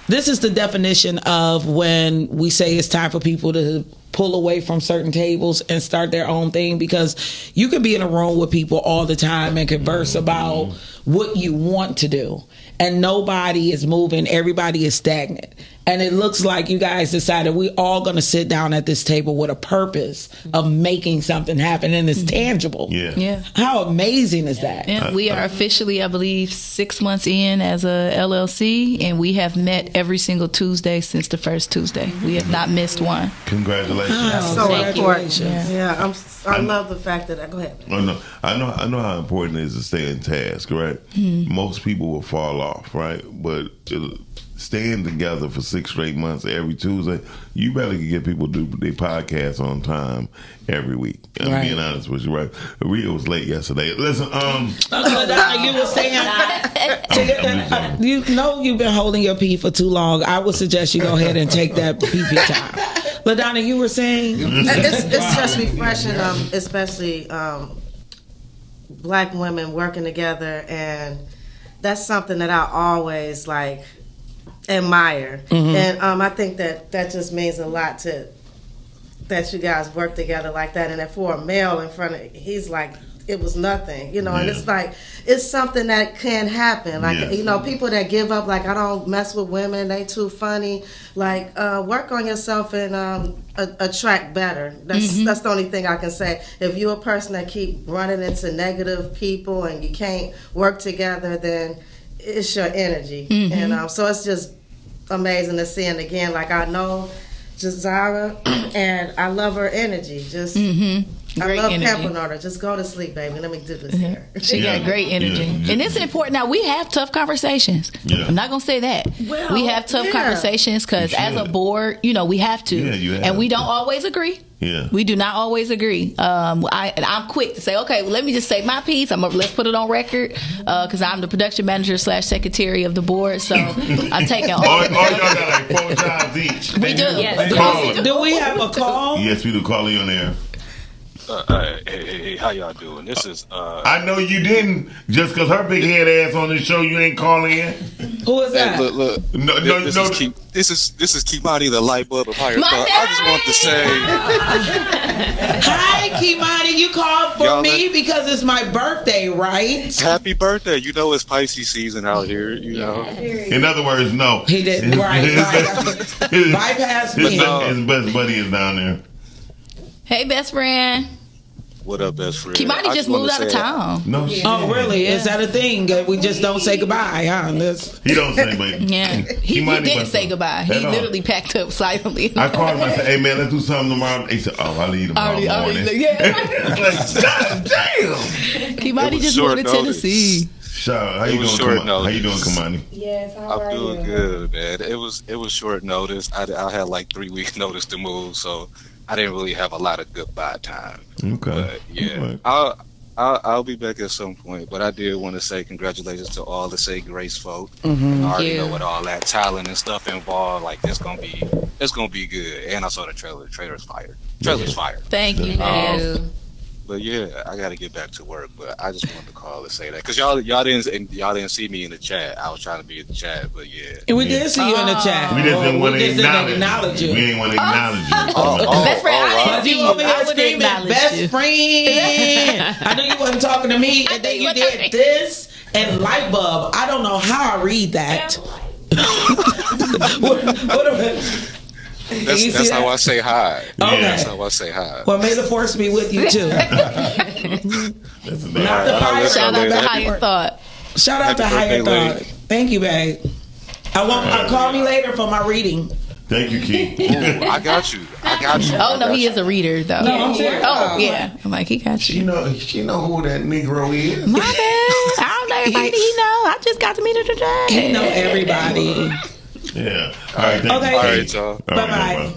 this is the definition of when we say it's time for people to pull away from certain tables and start their own thing, because you can be in a room with people all the time and converse about what you want to do, and nobody is moving, everybody is stagnant. And it looks like you guys decided we all going to sit down at this table with a purpose of making something happen, and it's tangible. Yeah. How amazing is that? And we are officially, I believe, 6 months in as a LLC, and we have met every single Tuesday since the first Tuesday. We have not missed one. Congratulations. That's so important. Yeah, I love the fact that go ahead. I know how important it is to stay in task, right? Most people will fall off, right? But staying together for 6 straight months every Tuesday, you better get people to do their podcast on time every week. I'm being honest with you, right? Rhea was late yesterday. Listen, you were saying, you know, you've been holding your pee for too long. I would suggest you go ahead and take that pee time. LaDonna, you were saying it's just refreshing, especially Black women working together, and that's something that I always admire. And I think that just means a lot that you guys work together like that, and that for a male in front of, he's like it was nothing, and it's like, it's something that can happen. Like, people that give up, like, I don't mess with women, they too funny. Like, work on yourself and attract better. That's the only thing I can say. If you're a person that keep running into negative people and you can't work together, then it's your energy. And so it's just amazing to see. And again, like, I know Jazara, and I love her energy. Just I love peppering on her. Just go to sleep, baby. Let me do this here. She got great energy. And it's important. Now, we have tough conversations. I'm not going to say that. Well, we have tough conversations because as a board, we have to. And we don't always agree. Yeah. We do not always agree. I'm quick to say, okay, well, let me just say my piece. Let's put it on record because I'm the production manager / secretary of the board. So I'm taking all y'all got like 4 jobs each. We do. Yes. Do we have a call? Yes, we do. Call you on there. Hey, how y'all doing? This is. I know you didn't. Just because her big head ass on this show, you ain't calling in. Who is that? Hey, look. This is Kimani, the light bulb of higher thought. I just want to say. Hi, Kimani. You called for me because it's my birthday, right? Happy birthday! You know it's Pisces season out here. In other words, no. He didn't. Right. Bypass me. His best buddy is down there. Hey, best friend. What up, best friend? Kimani just moved out of town. No, oh, really? Yeah. Is that a thing? We just don't say goodbye, huh? He don't say, but yeah, he didn't say goddbye. He literally packed up silently. I called him and said, "Hey man, let's do something tomorrow." He said, "Oh, I'll leave tomorrow morning." Yeah. God damn. Kimani just moved to Tennessee. How you doing, Kimani? Yes, I'm doing good, man. It was short notice. I had like 3 weeks notice to move, so I didn't really have a lot of goodbye time. Okay. But yeah, right. I'll be back at some point. But I did want to say congratulations to all the Say Grace folk. I already know with all that talent and stuff involved, like it's gonna be good. And I saw the trailer. The trailer's fire. Thank you. But yeah, I got to get back to work. But I just wanted to call and say that because y'all didn't see me in the chat. I was trying to be in the chat, but yeah. And we did see you in the chat. We just didn't want to acknowledge you. We didn't want to acknowledge you. Best friend, I didn't see you. I would acknowledge best friend. I knew you wasn't talking to me, and then you did this and light bulb. I don't know how I read that. What That's how I say hi. Okay. That's how I say hi. Well, may the force be with you too. Shout out to Higher Thought. Shout out to Higher Thought. Thank you, babe. Call me later for my reading. Thank you, Keith. I got you. Oh no, he is a reader though. No, I'm serious. Oh yeah, I'm like he got you. She know who that Negro is. My bad. I don't know everybody. He know. I just got to meet her today. He know everybody. Yeah. All right. Thank you. All right, y'all. Bye-bye.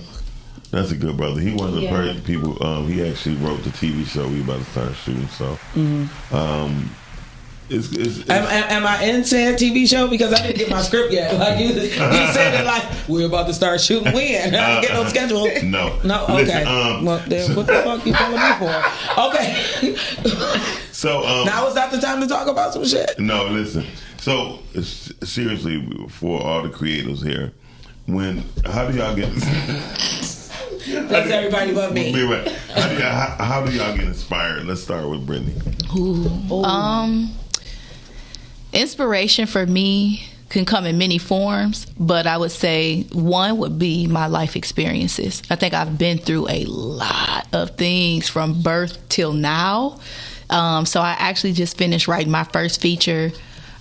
That's a good brother. He one of the first people. He actually wrote the TV show we about to start shooting. So, am I in said TV show? Because I didn't get my script yet. Like you said it like we're about to start shooting. When? I didn't get no schedule. No. Okay. Listen, well, then what the fuck you telling me for? Okay. So now is not the time to talk about some shit. No, listen. So seriously, for all the creators here, how do y'all get? That's everybody but me. How do y'all get inspired? Let's start with Brittany. Inspiration for me can come in many forms, but I would say one would be my life experiences. I think I've been through a lot of things from birth till now. So I actually just finished writing my first feature.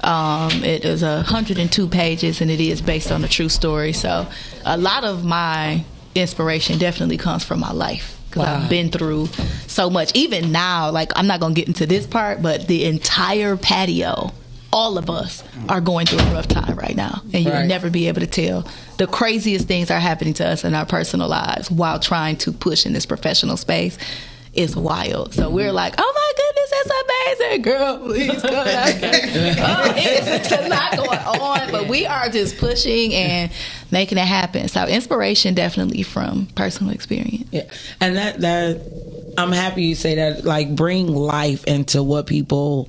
It is 102 pages, and it is based on a true story. So a lot of my inspiration definitely comes from my life. Because I've been through so much. Even now, like I'm not going to get into this part, but the entire patio, all of us are going through a rough time right now. And you'll never be able to tell. The craziest things are happening to us in our personal lives while trying to push in this professional space. Is wild. So we're like, oh my goodness, that's amazing, girl. Please come out here. It's a lot going on, but we are just pushing and making it happen. So inspiration definitely from personal experience. Yeah, and that I'm happy you say that. Like bring life into what people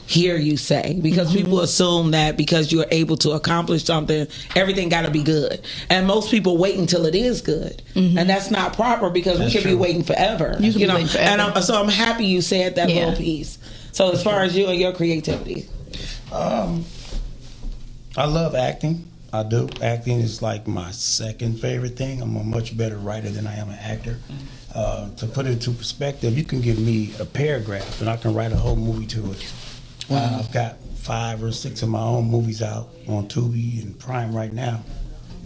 hear you say, because people assume that because you're able to accomplish something, everything got to be good, and most people wait until it is good, and that's not proper because we can be waiting forever. You can be waiting forever. And so I'm happy you said that little piece. So as far as you and your creativity, I love acting. I do. Acting is like my second favorite thing. I'm a much better writer than I am an actor. To put it into perspective, you can give me a paragraph and I can write a whole movie to it. I've got 5 or 6 of my own movies out on Tubi and Prime right now.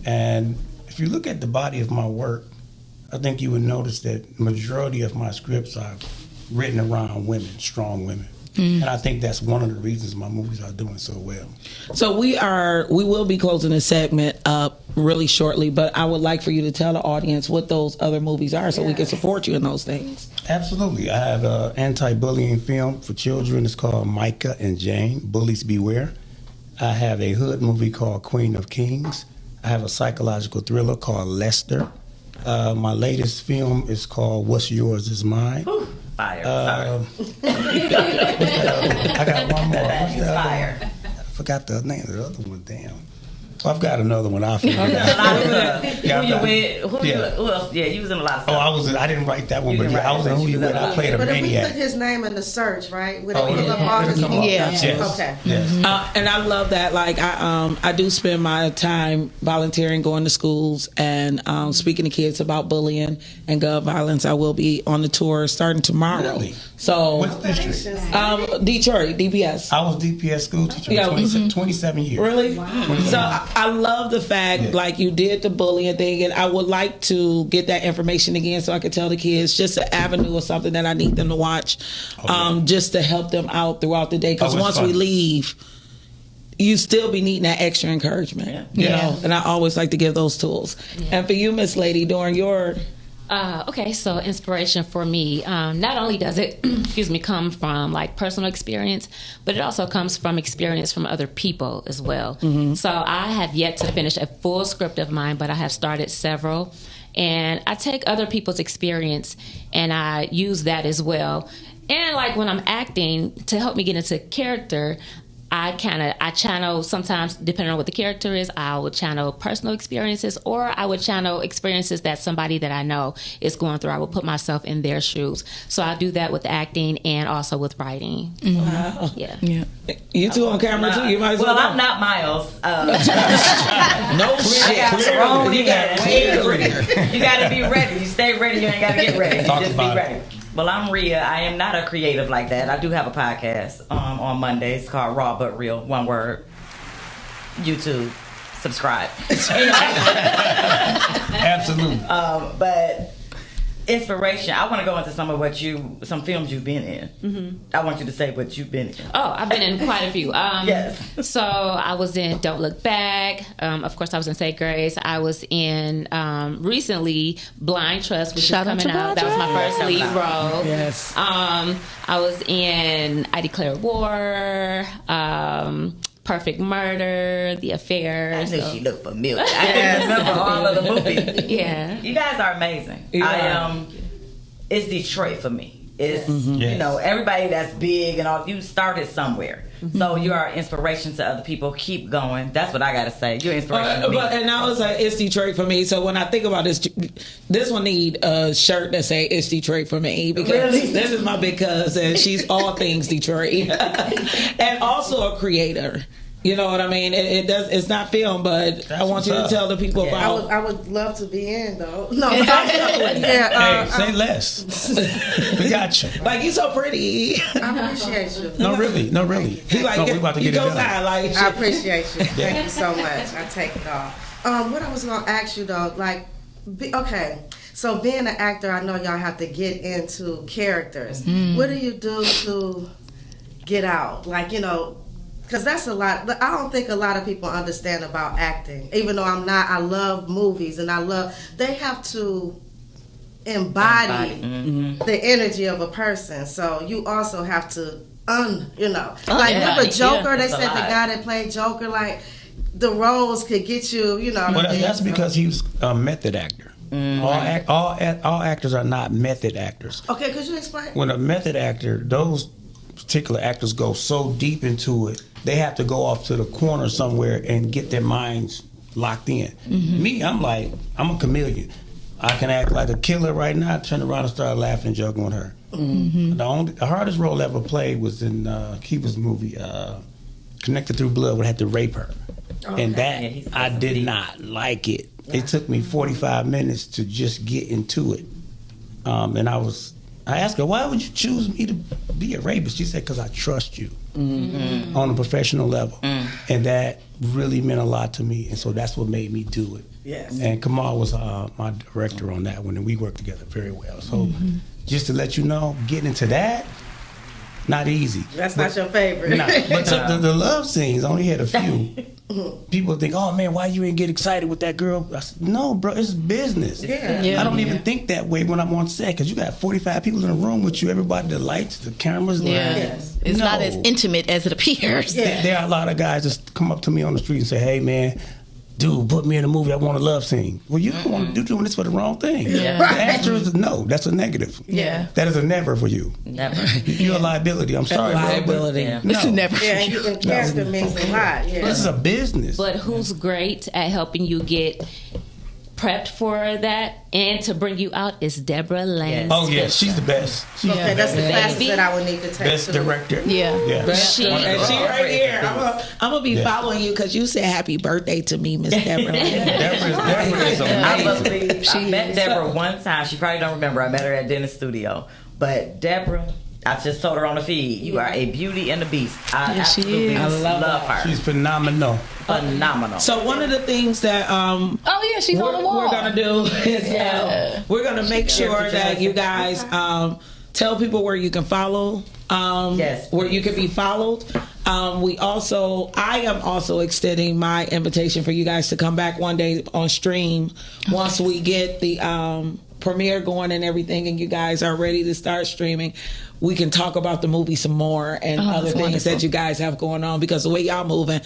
And if you look at the body of my work, I think you would notice that majority of my scripts are written around women, strong women. And I think that's one of the reasons my movies are doing so well. So we will be closing this segment up really shortly, but I would like for you to tell the audience what those other movies are so we can support you in those things. Absolutely. I have an anti-bullying film for children. It's called Micah and Jane, Bullies Beware. I have a hood movie called Queen of Kings. I have a psychological thriller called Lester. My latest film is called What's Yours Is Mine. Fire. I got one more. What's the fire? I forgot the name of the other one. Damn. Well, I've got another one. I'll figure it out. Who else? Yeah, you was in a lot of stuff. I didn't write that one, but I was in Who You With. I played a maniac. But if we put his name in the search, right? Would it come up? Yes. Okay. Yes. And I love that. Like I do spend my time volunteering, going to schools, and speaking to kids about bullying and gun violence. I will be on the tour starting tomorrow. Really? So what district? Detroit, DPS. I was DPS school teacher for 27 years. Really? Wow. So I love the fact like you did the bullying thing, and I would like to get that information again so I could tell the kids just an avenue or something that I need them to watch, just to help them out throughout the day. Because once we leave, you still be needing that extra encouragement, you know. And I always like to give those tools. Yeah. And for you, Miss Lady, during your okay, so inspiration for me, not only does it, come from like personal experience, but it also comes from experience from other people as well. So I have yet to finish a full script of mine, but I have started several. And I take other people's experience and I use that as well. And like when I'm acting, to help me get into character, I channel, sometimes depending on what the character is, I would channel personal experiences, or I would channel experiences that somebody that I know is going through. I would put myself in their shoes. So I do that with acting and also with writing. Wow. Yeah. You two on camera too? You might as well. Well, I'm not Miles. No shit. You got to be ready. You stay ready. You ain't got to get ready. You just be ready. Well, I'm Rhea. I am not a creative like that. I do have a podcast on Mondays called Raw But Real, one word. YouTube, subscribe. Absolutely. But inspiration, I want to go into some films you've been in. I want you to say what you've been in. Oh, I've been in quite a few. Yes. So I was in Don't Look Back. Of course, I was in Say Grace. I was in recently Blind Trust, which is coming out. That was my first lead role. Yes. I was in I Declare War. Perfect Murder, The Affair. I knew she looked familiar. I didn't remember all of the movies. Yeah. You guys are amazing. It's Detroit for me. It's, Yes. everybody that's big and all, you started somewhere. So you are inspiration to other people. Keep going. That's what I got to say. You're inspiration to me. And I was like, it's Detroit for me. So when I think about this one need a shirt that say it's Detroit for me, because this is my big cousin. She's all things Detroit. And also a creator. You know what I mean? It's not film, but I want you to tell the people about. I would love to be in though. No, say less. We got you. Like, you so pretty. I appreciate you. No, really. We about to get it done. I appreciate you. Thank you so much. I take it all. What I was gonna ask you though, okay. So being an actor, I know y'all have to get into characters. What do you do to get out? Because that's a lot. I don't think a lot of people understand about acting. Even though I'm not, I love movies and they have to embody the energy of a person. So you also have to, remember Joker? They said the guy that played Joker, the roles could get you, Well, that's because he was a method actor. All actors are not method actors. Okay, could you explain? When a method actor, those particular actors go so deep into it, they have to go off to the corner somewhere and get their minds locked in. Me, I'm a chameleon. I can act like a killer right now, turn around and start laughing and joking with her. The hardest role I ever played was in Kiva's movie, Connected Through Blood, where I had to rape her. And that, I did not like it. It took me 45 minutes to just get into it. And I asked her, why would you choose me to be a rapist? She said, because I trust you on a professional level. And that really meant a lot to me. And so that's what made me do it. Yes. And Kamal was my director on that one, and we worked together very well. So just to let you know, getting into that, not easy. That's not your favorite. Nah, but the love scenes, I only had a few. People think, oh man, why you ain't get excited with that girl? I said, no, bro, it's business. Yeah. I don't even think that way when I'm on set, because you got 45 people in the room with you, everybody, the lights, the cameras. It's not as intimate as it appears. There are a lot of guys that come up to me on the street and say, hey man, dude, put me in a movie, I want a love scene. Well, you don't want to do doing this for the wrong thing. The answer is no, that's a negative. That is a never for you. Never. You're a liability. I'm sorry, liability. bro. No. It's a never. Yeah, and character means a lot. Yeah. This is a business. But who's great at helping you get prepped for that and to bring you out is Deborah Lane. Oh yeah, she's the best. Okay, that's the classes that I would need to take. Best director. Best she right here. I'm gonna be following you because you said happy birthday to me, Miss Deborah. Deborah is amazing. I met Deborah one time. She probably don't remember. I met her at Dennis Studio. But Deborah, I just told her on the feed, you are a beauty and a beast. I absolutely love her. She's phenomenal. Phenomenal. So one of the things that she's on the wall. We're gonna do is we're gonna make sure that you guys tell people where you can follow. Where you can be followed. I am also extending my invitation for you guys to come back one day on stream once we get the premiere going and everything, and you guys are ready to start streaming. We can talk about the movie some more and other things that you guys have going on, because the way y'all moving,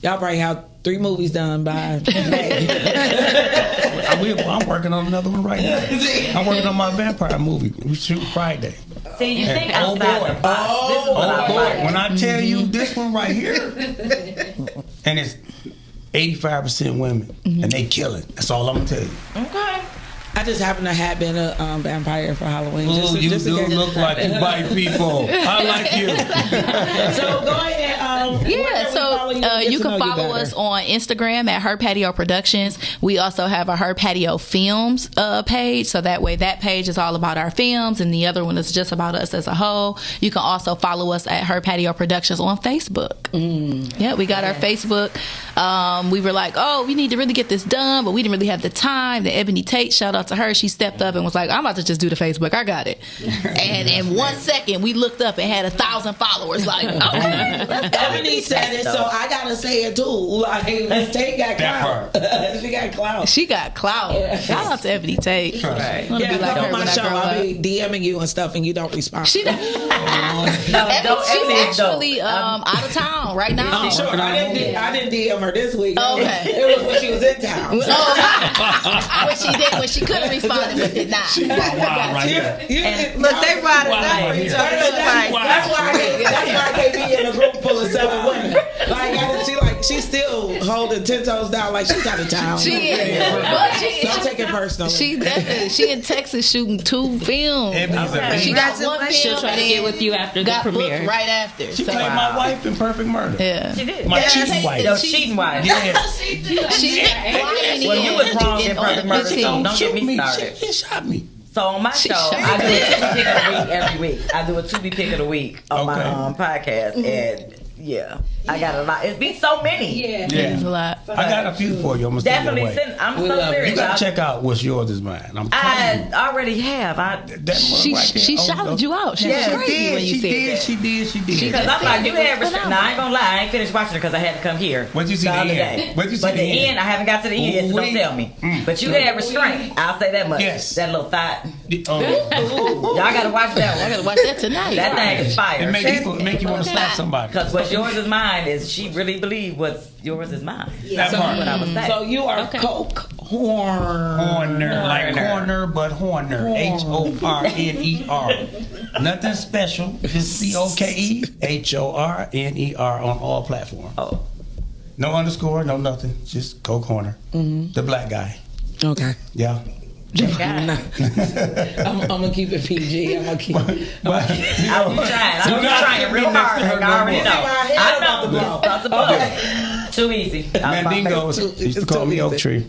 y'all probably have 3 movies done by May. I'm working on another one right now. I'm working on my vampire movie. We shoot Friday. See, you think outside the box. This is what I like. When I tell you this one right here, and it's 85% women, and they killing. That's all I'm gonna tell you. Okay. I just happen to have been a vampire for Halloween. Oh, you do look like you bite people. I like you. So go ahead. You can follow us on Instagram at Her Patio Productions. We also have a Her Patio Films page, so that way that page is all about our films, and the other one is just about us as a whole. You can also follow us at Her Patio Productions on Facebook. Yeah, we got our Facebook. We were like, we need to really get this done, but we didn't really have the time. The Ebony Tate, shout out to her, she stepped up and was like, I'm about to just do the Facebook. I got it. And in 1 second, we looked up and had 1,000 followers. Like, okay, let's go. Ebony said it, so I gotta say it too. Like, Tate got clout. She got clout. She got clout. Yeah. Shout out to Ebony Tate. Right. Come on my show. I'll be DMing you and stuff, and you don't respond. She's actually out of town right now. I didn't DM her this week. Okay. It was when she was in town. When she couldn't respond, but did not. She's wild right here. Look, they ride it out for each other. That's why I can't be in a group full of 7 women. She's still holding 10 toes down like she's out of town. She is. Don't take it personally. She in Texas shooting 2 films. She got 1 film. She'll try to get with you after the premiere. Right after. She played my wife in Perfect Murder. Yeah. She did. My cheating wife. Your cheating wife. Yeah. Well, you was wrong in Perfect Murder, so don't get me started. She shot me. So on my show, I do a Tubi pick of the week every week. I do a Tubi pick of the week on my podcast, and I got a lot. It'd be so many. It's a lot. I got a few for you. I'm gonna definitely send. I'm so serious. You gotta check out What's Yours Is Mine. I already have. She shouted you out. She was crazy when you said that. She did. Because I'm like, you had respect. Now I ain't gonna lie, I ain't finished watching it because I had to come here. What'd you see the the other end? day? What'd you see but the the end? end, I haven't got to the end yet, so don't tell me. But you had restraint. I'll say that much. Yes. That little thought. Oh. Y'all gotta watch that one. I gotta watch that tonight. That thing is fire. It make you want to slap somebody. Because What's Yours Is Mine is she really believe what's yours is mine. That part. What I was saying. So you are Coke Horner, like corner, but Horner. Horner. Nothing special. Just COKE HORNER on all platforms. Oh. No underscore, no nothing. Just Coke Horner. The black guy. Okay. Yeah. I'm gonna keep it PG. I'm trying real hard. I already know. I know. Too easy. Mandingo used to call me Oak Tree.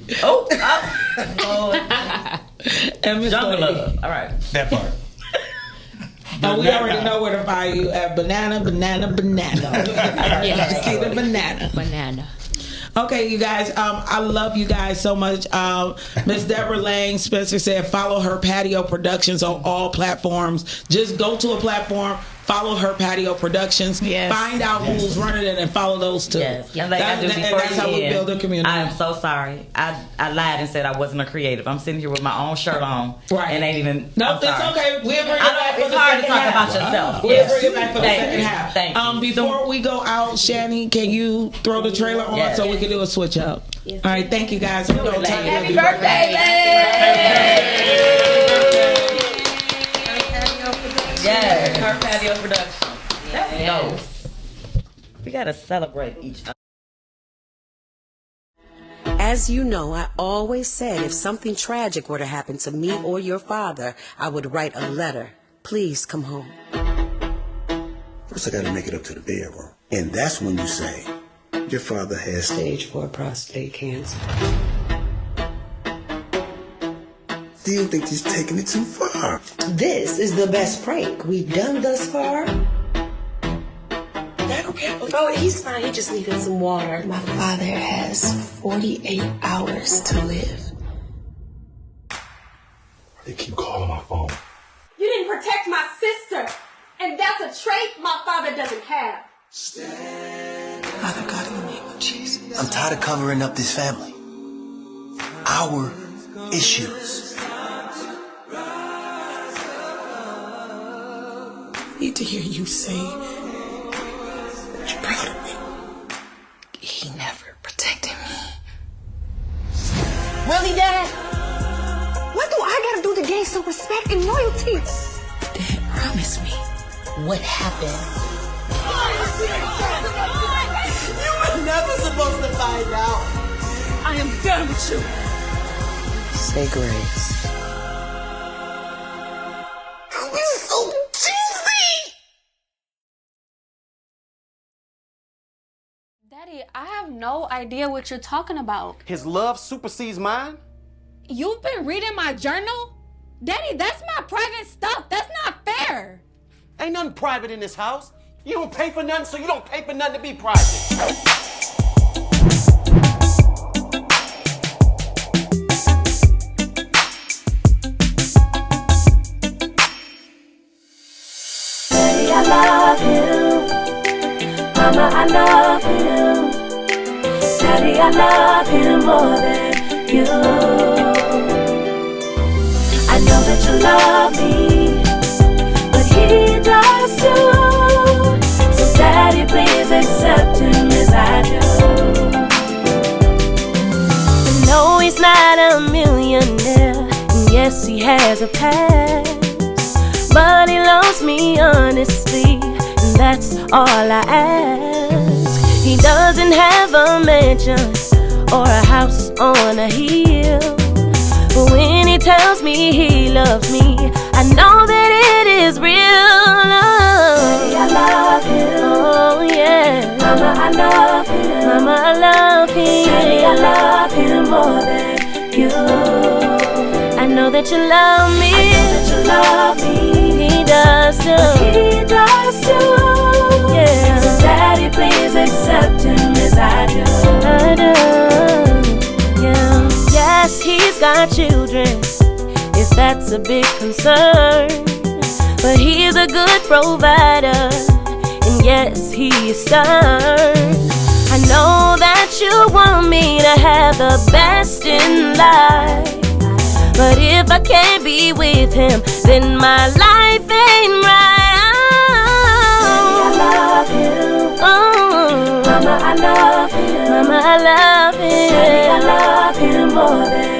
And Miss Jungle Love. All right. That part. But we already know where to find you at banana. Yes. See the banana. Okay, you guys, I love you guys so much. Miss Deborah Lang Spencer said follow her Patio Productions on all platforms. Just go to a platform, follow her Patio Productions, find out who's running it, and follow those two. Yes, and that's how we build a community. I am so sorry. I lied and said I wasn't a creative. I'm sitting here with my own shirt on, and ain't even. No, it's okay. We'll bring it back for the second half. It's hard to talk about yourself. We'll bring it back for the second half. Thank you. Before we go out, Shani, can you throw the trailer on so we can do a switch up? All right, thank you guys. We're gonna turn it. Happy birthday, Yes, her Patio Production. That's dope. We gotta celebrate each other. As you know, I always said if something tragic were to happen to me or your father, I would write a letter. Please come home. First, I gotta make it up to the bedroom. And that's when you say, your father has Stage 4 prostate cancer. Still think he's taking it too far. This is the best prank we've done thus far. Oh, he's fine. He just needed some water. My father has 48 hours to live. They keep calling my phone. You didn't protect my sister, and that's a trait my father doesn't have. Father God, in the name of Jesus. I'm tired of covering up this family. Our issues. I need to hear you say that you're proud of me. He never protected me. Really, Dad? What do I gotta do to gain some respect and loyalty? Dad, promise me. What happened? You were never supposed to find out. I am done with you. Say grace. You're so cheesy! Daddy, I have no idea what you're talking about. His love supersedes mine? You've been reading my journal? Daddy, that's my private stuff. That's not fair. Ain't nothing private in this house. You don't pay for nothing, so you don't pay for nothing to be private. Daddy, I love you. Mama, I love you. Daddy, I love him more than you. I know that you love me, but he does too. So Daddy, please accept him as I do. I know he's not a millionaire, and yes, he has a past, but he loves me honestly, and that's all I ask. He doesn't have a mansion or a house on a hill, but when he tells me he loves me, I know that it is real love. Daddy, I love him. Oh yeah. Mama, I love him. Mama, I love him. Daddy, I love him more than you. I know that you love me. I know that you love me. He does too. He does too. Yeah. So Daddy, please accept him as I do. I do. Yeah. Yes, he's got children, if that's a big concern, but he's a good provider, and yes, he is stern. I know that you want me to have the best in life, but if I can't be with him, then my life ain't right. Oh, Mama, I love him. Mama, I love him. Daddy, I love him more than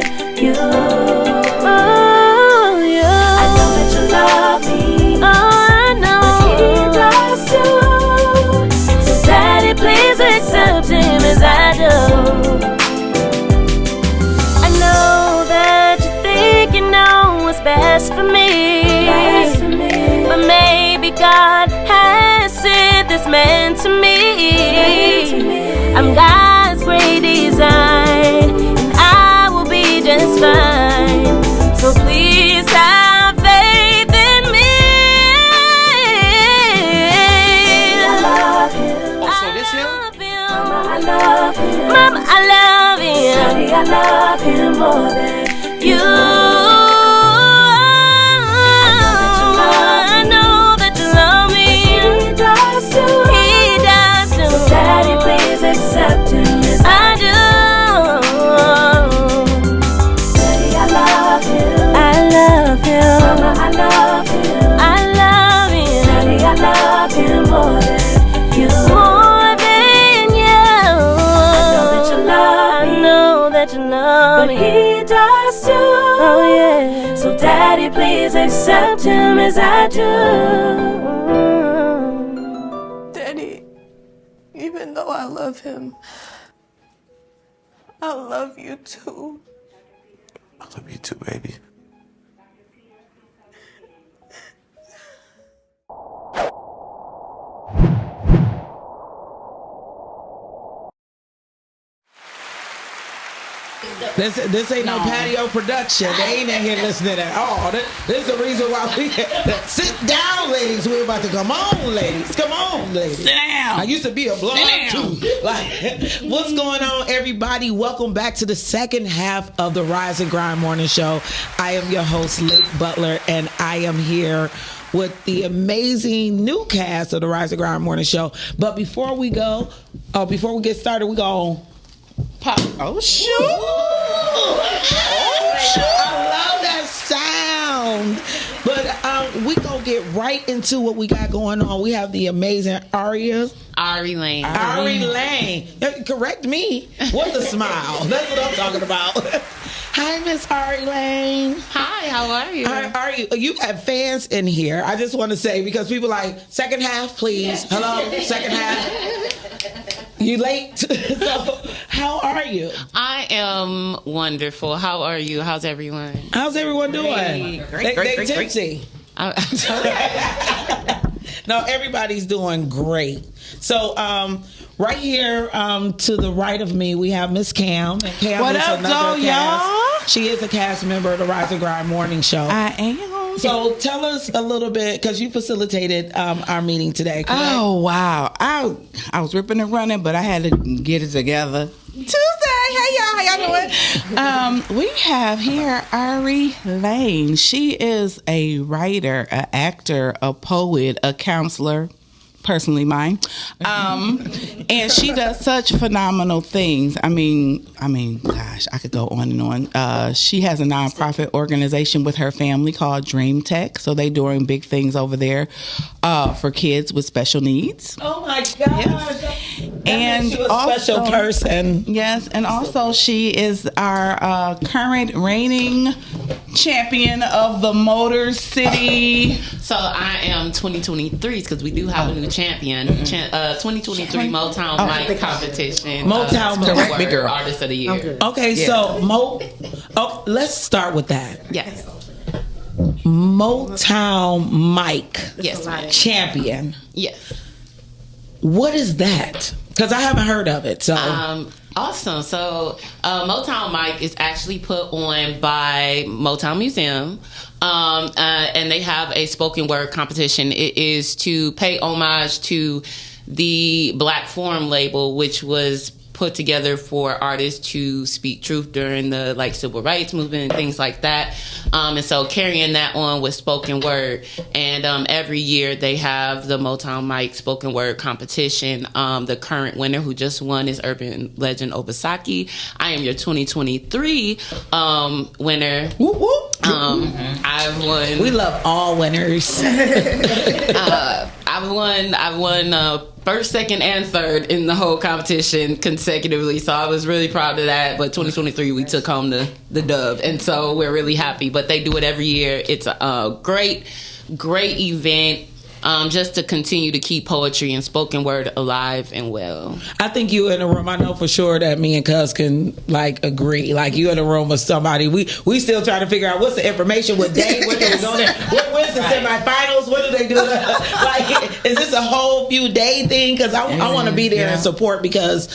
God has sent this man to me. I'm God's great design, and I will be just fine. So please have faith in me. I love him. Oh, so this him? Mama, I love him. Mama, I love him. Daddy, I love him more than you. I know that you love me. He does too. He does too. So Daddy, please accept him as I do. Daddy, I love him. I love him. Mama, I love him. I love him. Daddy, I love him more than you. More than you. I know that you love me. But he does too. Oh yeah. So Daddy, please accept him as I do. Daddy, even though I love him, I love you too. I love you too, baby. This ain't no patio production. They ain't in here listening at all. This is the reason why we sit down, ladies. We're about to come on, ladies. Come on, ladies. Sit down. I used to be a blog too. Like, what's going on, everybody? Welcome back to the second half of the Rise and Grind Morning Show. I am your host, Lake Butler, and I am here with the amazing new cast of the Rise and Grind Morning Show. But before we get started, we go pop. Oh shoot! I love that sound. But we gonna get right into what we got going on. We have the amazing Ari Lane. Ari Lane. Correct me. What a smile. That's what I'm talking about. Hi, Miss Ari Lane. Hi, how are you? How are you? You have fans in here. I just want to say, because people like, second half, please. Hello, second half. You late? So, how are you? I am wonderful. How are you? How's everyone? How's everyone doing? Great. They tipsy. No, everybody's doing great. So, right here to the right of me, we have Miss Cam. And Cam what is up, another though, y'all? She is a cast member of the Rise and Grind Morning Show. I am. So tell us a little bit, because you facilitated our meeting today, correct? Oh, wow. I was ripping and running, but I had to get it together. Tuesday. Hey, y'all. How y'all doing? We have here Ari Lane. She is a writer, an actor, a poet, a counselor. Personally mine. And she does such phenomenal things. I mean, gosh, I could go on and on. She has a nonprofit organization with her family called Dream Tech. So they're doing big things over there for kids with special needs. Oh my gosh. Yes. And you a special person. Yes, and also she is our current reigning champion of the Motor City. So I am 2023 because we do have a new champion. 2023 Motown Mic competition. Motown Correct me, girl. Artist of the Year. Okay, so let's start with that. Yes. Motown Mic. Yes, champion. Yes. What is that? Because I haven't heard of it. So awesome. So Motown Mic is actually put on by Motown Museum. And they have a spoken word competition. It is to pay homage to the Black Forum label, which was put together for artists to speak truth during the civil rights movement and things like that. And so carrying that on with spoken word. And every year they have the Motown Mic spoken word competition. The current winner who just won is urban legend Obasaki. I am your 2023 winner. Whoop, whoop. I've won. We love all winners. I've won first, second, and third in the whole competition consecutively. So I was really proud of that. But 2023, we took home the dub. And so we're really happy. But they do it every year. It's a great event. Just to continue to keep poetry and spoken word alive and well. I think you in a room. I know for sure that me and Cuz can agree. You in a room with somebody. We still trying to figure out what's the information with Dave. What when's the semifinals? What do they do? Like, is this a whole few day thing? Because I want to be there and support because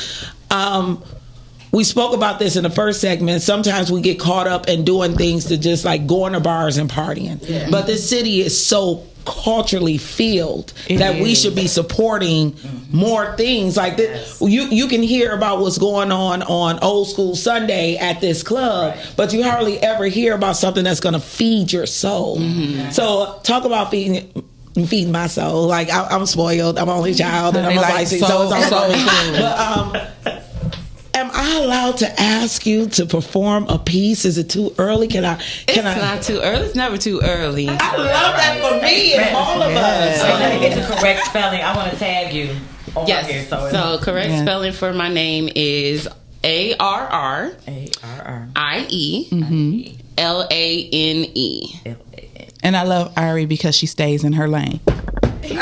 we spoke about this in the first segment. Sometimes we get caught up in doing things to just like going to bars and partying. Yeah. But this city is so culturally filled that we should be supporting more things like this. You can hear about what's going on Old School Sunday at this club, but you hardly ever hear about something that's going to feed your soul. So talk about feeding my soul. Like I'm spoiled. I'm only child and I'm a Pisces, so it's all but am I allowed to ask you to perform a piece? Is it too early? It's not too early. It's never too early. I love that for me and all of us. So let me get the correct spelling. I want to tag you on here. So correct spelling for my name is ARRIE LANE. And I love Ari because she stays in her lane. And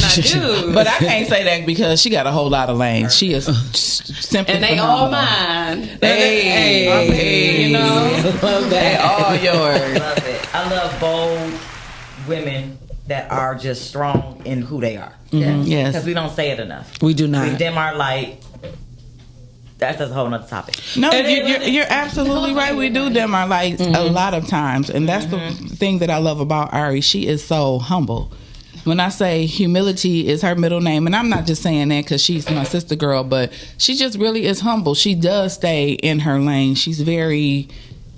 I do. But I can't say that because she got a whole lot of lanes. She is simply and they phenomenal. all mine. Hey, you know, love they all yours. Love it. I love bold women that are just strong in who they are. Yes, because we don't say it enough. We do not. We dim our light. That's a whole nother topic. No, you're absolutely right. We do dim our lights a lot of times, and that's the thing that I love about Ari. She is so humble. When I say humility is her middle name, and I'm not just saying that because she's my sister girl, but she just really is humble. She does stay in her lane. She's very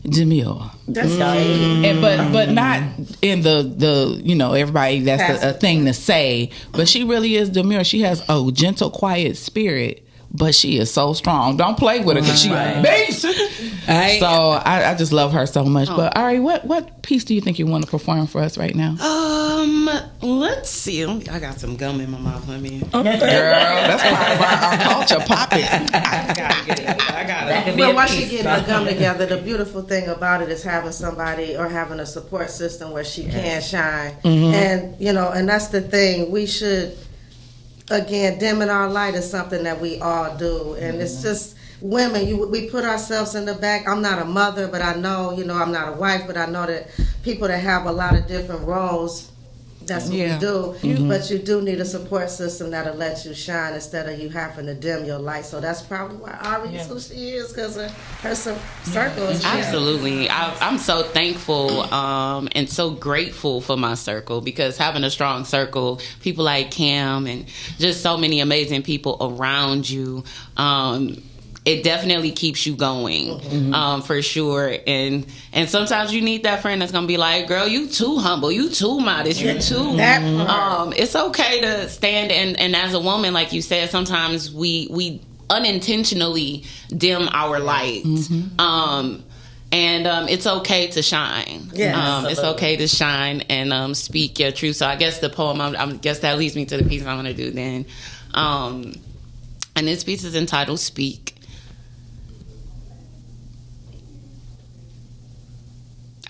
demure. That's right. But not in the everybody that's a thing to say. But she really is demure. She has a gentle, quiet spirit. But she is so strong. Don't play with her because she's a beast. So I just love her so much. But Ari, what piece do you think you want to perform for us right now? Let's see. I got some gum in my mouth. Let me. Girl, that's part of our culture. Pop it. I got it. Well, while she getting her gum together, the beautiful thing about it is having somebody or having a support system where she can shine. And and that's the thing. We should. Again, dimming our light is something that we all do, and it's just women. We put ourselves in the back. I'm not a mother, but I know, I'm not a wife, but I know that people that have a lot of different roles. That's what we do. But you do need a support system that'll let you shine instead of you having to dim your light. So that's probably why Ari is who she is, because of her circle. Absolutely. I'm so thankful and so grateful for my circle, because having a strong circle, people like Cam and just so many amazing people around you, it definitely keeps you going, for sure. And sometimes you need that friend that's gonna be like, girl, you too humble, you too modest, you too. It's okay to stand and as a woman, like you said, sometimes we unintentionally dim our light. And it's okay to shine. It's okay to shine and speak your truth. So I guess the poem, I guess that leads me to the piece I'm gonna do then. And this piece is entitled Speak.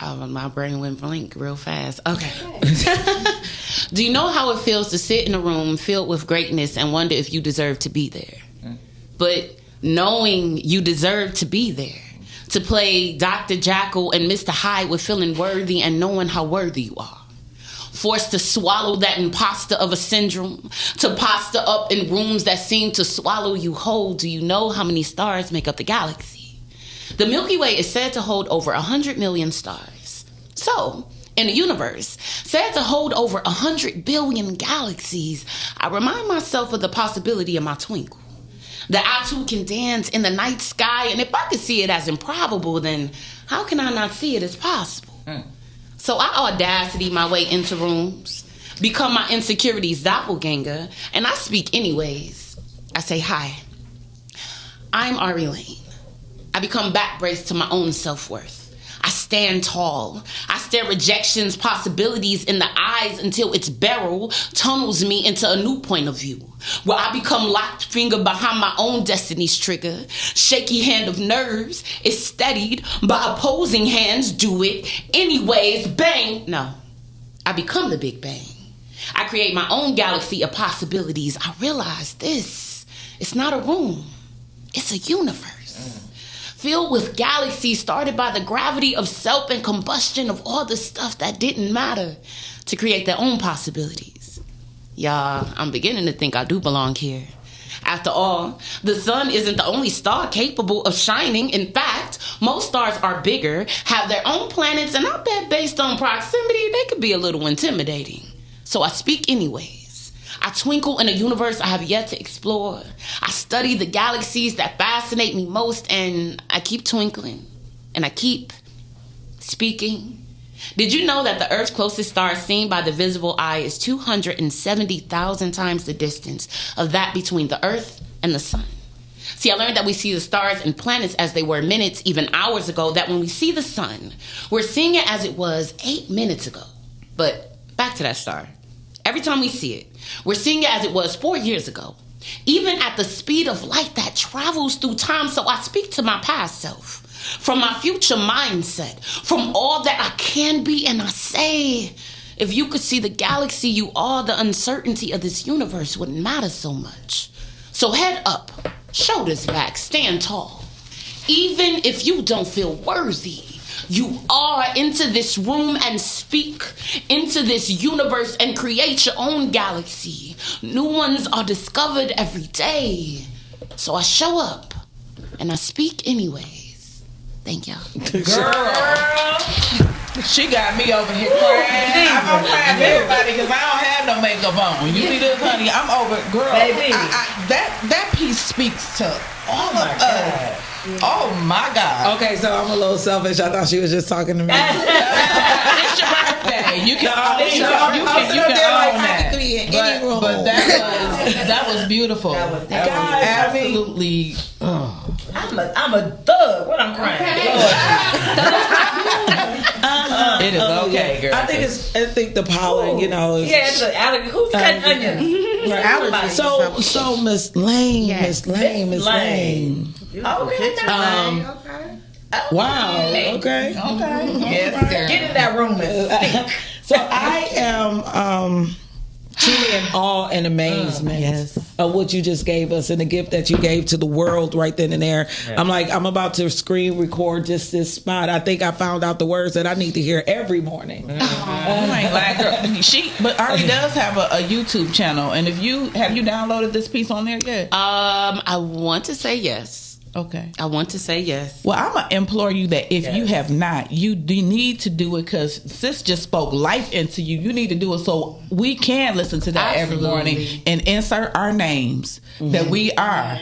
Oh, my brain went blank real fast. Okay. Do you know how it feels to sit in a room filled with greatness and wonder if you deserve to be there? But knowing you deserve to be there, to play Dr. Jekyll and Mr. Hyde with feeling worthy and knowing how worthy you are. Forced to swallow that imposter of a syndrome, to posture up in rooms that seem to swallow you whole. Do you know how many stars make up the galaxy? The Milky Way is said to hold over 100 million stars. So, in the universe, said to hold over 100 billion galaxies, I remind myself of the possibility of my twinkle. That I too can dance in the night sky, and if I could see it as improbable, then how can I not see it as possible? So I audacity my way into rooms, become my insecurities' doppelganger, and I speak anyways. I say, hi, I'm Ari Lane. I become back braced to my own self-worth. I stand tall. I stare rejection's possibilities in the eyes until its barrel tunnels me into a new point of view, where I become locked finger behind my own destiny's trigger. Shaky hand of nerves is steadied by opposing hands. Do it anyways. Bang. No, I become the Big Bang. I create my own galaxy of possibilities. I realize this. It's not a room. It's a universe. filled with galaxies started by the gravity of self and combustion of all the stuff that didn't matter to create their own possibilities. Y'all, I'm beginning to think I do belong here. After all, the sun isn't the only star capable of shining. In fact, most stars are bigger, have their own planets, and I bet based on proximity, they could be a little intimidating. So I speak anyways. I twinkle in a universe I have yet to explore. I study the galaxies that fascinate me most, and I keep twinkling, and I keep speaking. Did you know that the Earth's closest star seen by the visible eye is 270,000 times the distance of that between the Earth and the sun? See, I learned that we see the stars and planets as they were minutes, even hours ago, that when we see the sun, we're seeing it as it was 8 minutes ago. But back to that star. Every time we see it, we're seeing it as it was 4 years ago, even at the speed of light that travels through time. So I speak to my past self, from my future mindset, from all that I can be, and I say, if you could see the galaxy you are, the uncertainty of this universe wouldn't matter so much. So head up, shoulders back, stand tall. Even if you don't feel worthy, you are into this room and speak into this universe and create your own galaxy. New ones are discovered every day. So I show up and I speak anyway. Thank y'all. Girl, she got me over here crying. I'm crying for everybody because I don't have no makeup on. You see this, honey? I'm over, girl. Baby. That piece speaks to all of us. Oh my God. Okay, so I'm a little selfish. I thought she was just talking to me. It's your birthday. You can own that. But that was beautiful. That was absolutely. I'm a thug. What I'm crying? It is okay, girl. I think the pollen, you know. Is, it's an allergy. Who's cutting onions? Allergy. So Miss Lane, Miss Lane. Okay. Wow. Okay. Yes. Get in that room and speak. So I am truly in awe and amazement of what you just gave us and the gift that you gave to the world right then and there. Yeah. I'm about to screen record just this spot. I think I found out the words that I need to hear every morning. Oh my God, girl. But Ari does have a YouTube channel, and have you downloaded this piece on there yet? I want to say yes. Okay. I want to say yes. Well, I'm going to implore you that if you have not, you need to do it because sis just spoke life into you. You need to do it so we can listen to that every morning and insert our names that we are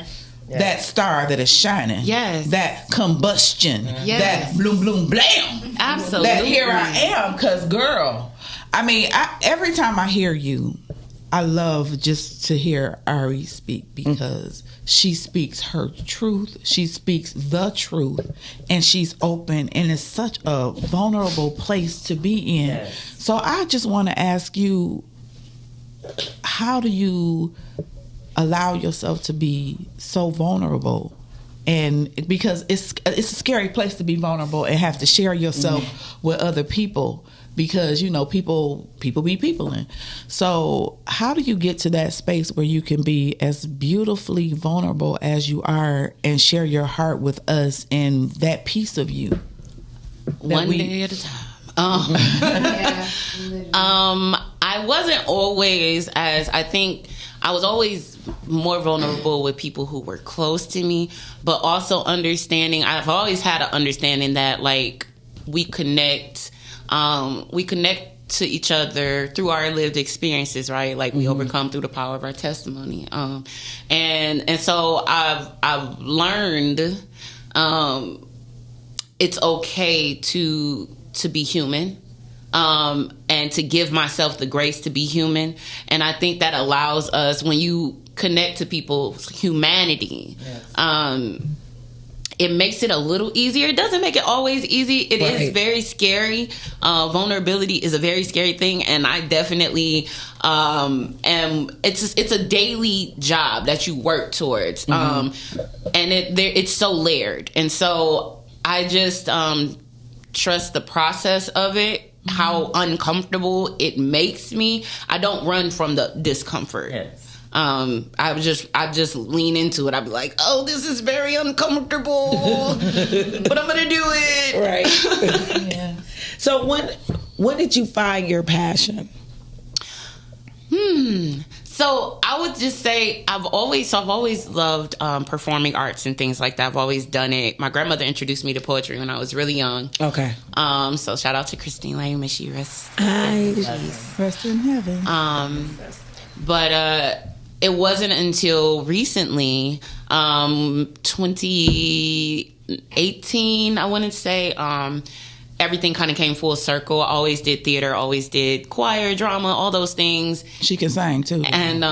that star that is shining. Yes. That combustion. That bloom, bloom, blam. Absolutely. That here I am because, girl, every time I hear you, I love just to hear Ari speak because she speaks her truth. She speaks the truth, and she's open, and it's such a vulnerable place to be in. Yes. So I just want to ask you, how do you allow yourself to be so vulnerable? And because it's a scary place to be vulnerable and have to share yourself with other people. Because, people be peopling. So how do you get to that space where you can be as beautifully vulnerable as you are and share your heart with us and that piece of you? One day at a time. I wasn't always I was always more vulnerable with people who were close to me, but also I've always had an understanding that we connect to each other through our lived experiences, right? We overcome through the power of our testimony. And so I've learned it's okay to be human. And to give myself the grace to be human. And I think that allows us, when you connect to people's humanity, it makes it a little easier. It doesn't make it always easy. It is very scary. Vulnerability is a very scary thing, and I definitely it's a daily job that you work towards. And it's so layered. And so I just trust the process of it. How uncomfortable it makes me. I don't run from the discomfort. I just lean into it. I'd be like, oh, this is very uncomfortable, but I'm gonna do it. Right. Yeah. So when did you find your passion? So I would just say I've always loved performing arts and things like that. I've always done it. My grandmother introduced me to poetry when I was really young. Okay. So shout out to Christine Lane, may she rest in heaven. But it wasn't until recently, 2018, I want to say, everything kind of came full circle. I always did theater, always did choir, drama, all those things. She can sing too. And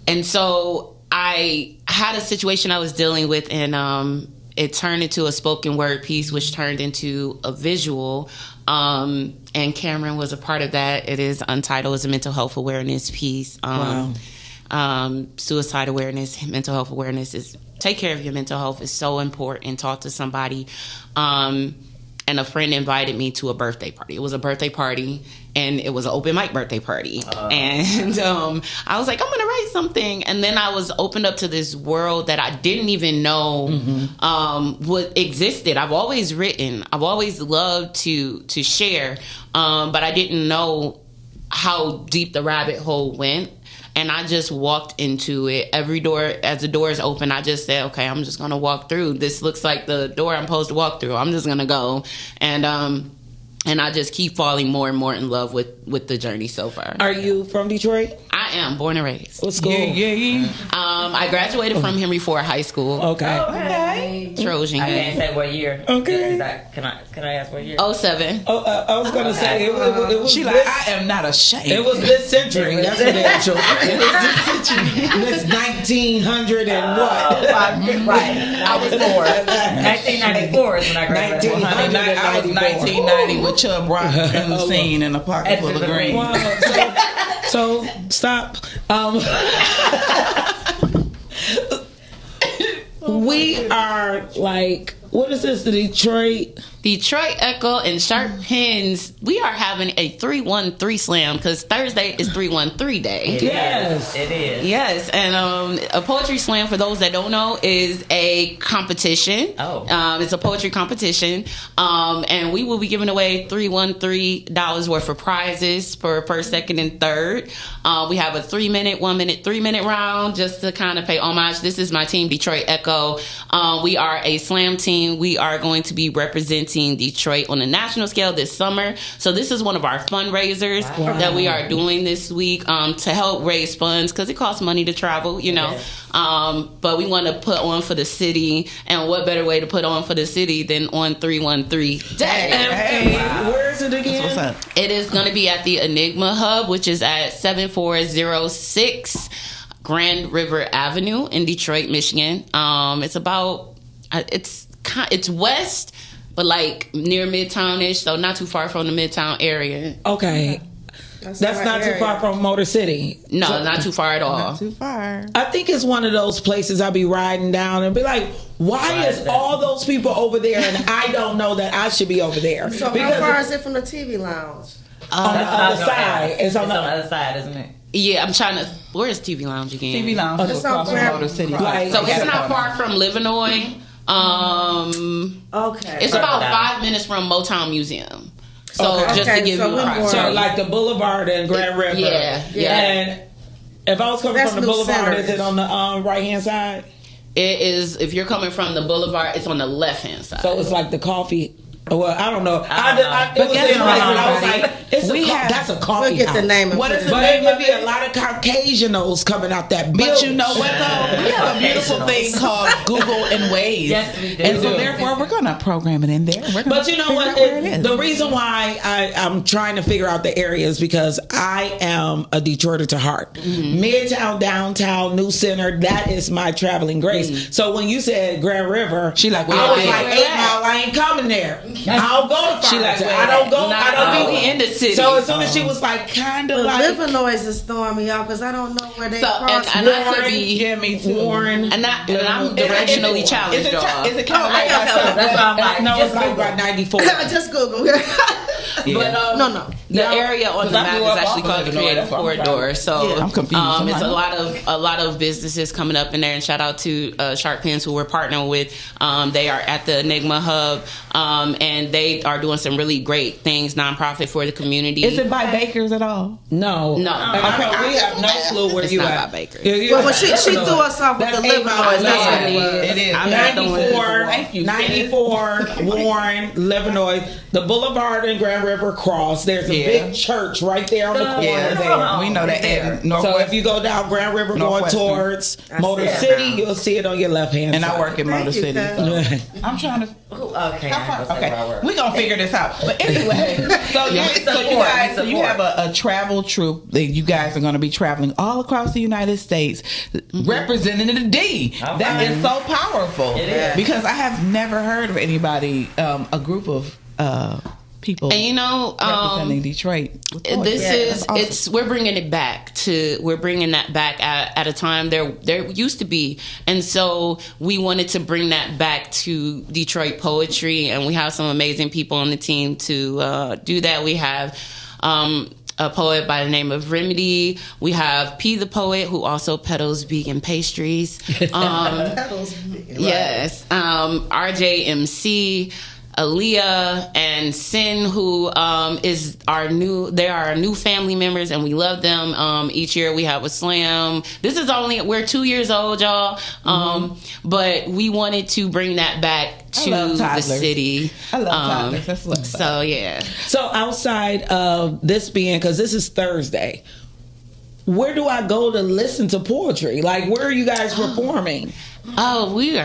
and so I had a situation I was dealing with, and it turned into a spoken word piece, which turned into a visual. And Cameron was a part of that. It is Untitled. It's a mental health awareness piece. Wow. Suicide awareness, mental health awareness is take care of your mental health is so important. Talk to somebody. And a friend invited me to a birthday party. It was a birthday party, and it was an open mic birthday party. And I was like, I'm going to write something. And then I was opened up to this world that I didn't even know what existed. I've always written. I've always loved to share, but I didn't know how deep the rabbit hole went. And I just walked into it. Every door, as the doors open, I just said, okay, I'm just going to walk through. This looks like the door I'm supposed to walk through. I'm just going to go. And I just keep falling more and more in love with the journey so far. Are you from Detroit? I am, born and raised. What school? Yeah. I graduated from Henry Ford High School. Okay. Trojan. I can't say what year. Okay. Can I ask what year? 07. I was going to say, it was she this, I am not ashamed. It was this century. That's what they actually. It was this century. This 1900 and what? Right. I was born. 1994 is when I graduated. I was 1990 with Chubb Rock in the scene in a pocket full of green. Wow. So stop. We are like, what is this? The Detroit Echo and Sharp Pens. We are having a 313 slam because Thursday is 313 day. Yes, it is. Yes, and a poetry slam, for those that don't know, is a competition. It's a poetry competition, and we will be giving away $313 worth of prizes for first, second, and third. We have a 3 minute, 1 minute, 3 minute round just to kind of pay homage. This is my team, Detroit Echo. We are a slam team. We are going to be representing Detroit on a national scale this summer. So this is one of our fundraisers that we are doing this week to help raise funds because it costs money to travel, you know. But we want to put on for the city, and what better way to put on for the city than on 313 day? Hey, where is it again? What's up? It is going to be at the Enigma Hub, which is at 7406 Grand River Avenue in Detroit, Michigan. It's about it's west, but like near Midtown-ish, so not too far from the Midtown area. Okay. That's not too far from Motor City. No, not too far at all. Not too far. I think it's one of those places I'll be riding down and be like, why is all those people over there and I don't know that I should be over there? So how far is it from the TV lounge? On the other side. It's on the other side, isn't it? Yeah, I'm trying to. Where is TV Lounge again? TV Lounge is across from Motor City. Right. So it's not far from Livernois. Okay. It's about 5 minutes from Motown Museum. So just to give you a price. So like the Boulevard and Grand River. Yeah. And if I was coming from the Boulevard, is it on the right hand side? It is. If you're coming from the Boulevard, it's on the left hand side. So it's like the coffee. Well, I don't know. But guess what? I was like, that's a coffee We'll get house. the name of What is it. the But name there of may be a it? lot of Caucasianos coming out that building. But you know what though? We have a beautiful thing called Google and Waze. Yes, we do. And so therefore we're gonna program it in there. But you know what? The reason why I'm trying to figure out the area is because I am a Detroiter to heart. Midtown, downtown, New Center, that is my traveling grace. So when you said Grand River, She like, I was where like, at? 8 Mile, I ain't coming there. I'll go to She like, Farmington. where I don't go. Nah, I don't we be in the city. So as soon as she was like, kind of But like Livernois is throwing me off because I don't know where they So, cross. and I could be. Yeah, me too. Warren. And I'm directionally challenged, y'all. Is it kind of like That's why I'm like, No, it's like about 94. Just Google. But no. The area on the map is actually called the Creative Corridor. So I'm confused. it's a lot of businesses coming up in there. And shout out to Shark Pens, who we're partnering with. They are at the Enigma Hub, and they are doing some really great things, nonprofit for the community. Is it by bakers at all? No. Okay, we have no clue where you at. Bakers. Well, when she threw us off with the liver noise, that's what it was. It is. 94 Warren, Livernois, the Boulevard and Grand River Cross. There's a big church right there on the corner there. We know that. So if you go down Grand River going towards Motor City, you'll see it on your left hand. And side. I work in Motor City. I'm trying to. Okay. We're gonna figure this out. But anyway, so you have a travel troupe that you guys are going to be traveling all across the United States, representing the D. That is so powerful. It is. Because I have never heard of anybody, a group of people, and representing Detroit. We're bringing it back we're bringing that back at a time there used to be, and so we wanted to bring that back to Detroit poetry, and we have some amazing people on the team to do that. We have a poet by the name of Remedy. We have P the Poet, who also peddles vegan pastries. Yes. RJMC, Aaliyah, and Sin, who is they are our new family members, and we love them. Each year we have a slam. We're 2 years old, y'all. But we wanted to bring that back to the city. I love toddlers. That's what. So yeah. So outside of this being, because this is Thursday, where do I go to listen to poetry? Like, where are you guys performing? Oh, we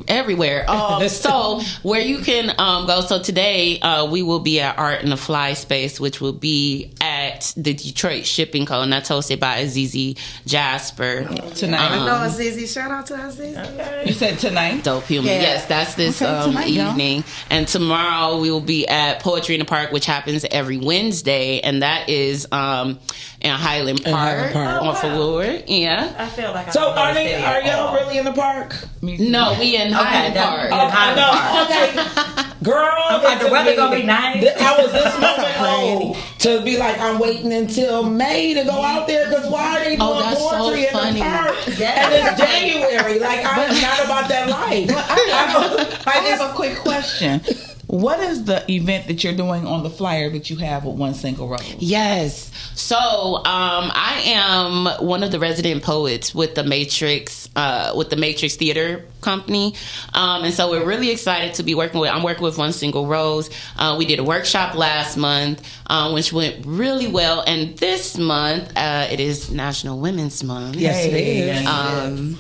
everywhere. So where you can go. So today we will be at Art in the Fly Space, which will be at the Detroit Shipping Co. and that's hosted by Azizi Jasper. Tonight. I know Azizi. Shout out to Azizi. Okay. You said tonight? Dope Human. Yeah. Yes, that's this tonight, evening. Y'all. And tomorrow we will be at Poetry in the Park, which happens every Wednesday, and that is in Highland Park on Fallure. Yeah. I feel like So are y'all really in the park? No, we in Highland Park. Okay. Girl, the weather gonna be nice. I was this moment to be like, I'm waiting until May to go out there, because why are they doing poetry in the park? And it's January. Like, I'm not about that life. I have a quick question. What is the event that you're doing on the flyer that you have with One Single Rose? Yes. So I am one of the resident poets with the Matrix Theater Company. And so we're really excited to be I'm working with One Single Rose. We did a workshop last month, which went really well. And this month, it is National Women's Month. Yes, it is.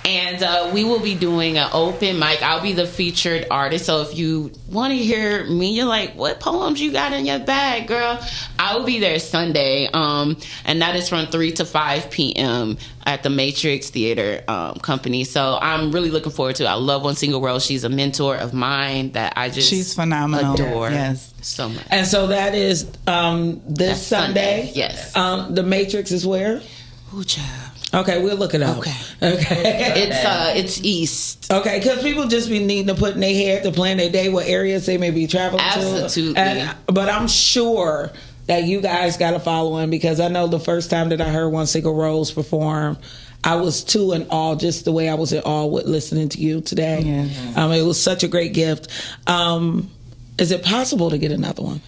And we will be doing an open mic. I'll be the featured artist. So if you want to hear me, you're like, what poems you got in your bag, girl? I will be there Sunday. And that is from 3 to 5 p.m. at the Matrix Theater Company. So I'm really looking forward to it. I love One Single Rose. She's a mentor of mine that I just She's phenomenal. Adore. Yes. So much. And so that is this Sunday. Yes. The Matrix is where? Ooh, child. Okay, we'll look it up. Okay. It's east. Okay, because people just be needing to put in their head to plan their day, what areas they may be traveling to. Absolutely. But I'm sure that you guys got a following, because I know the first time that I heard One Single Rose perform, I was too in awe, just the way I was in awe with listening to you today. Yeah. It was such a great gift. Is it possible to get another one?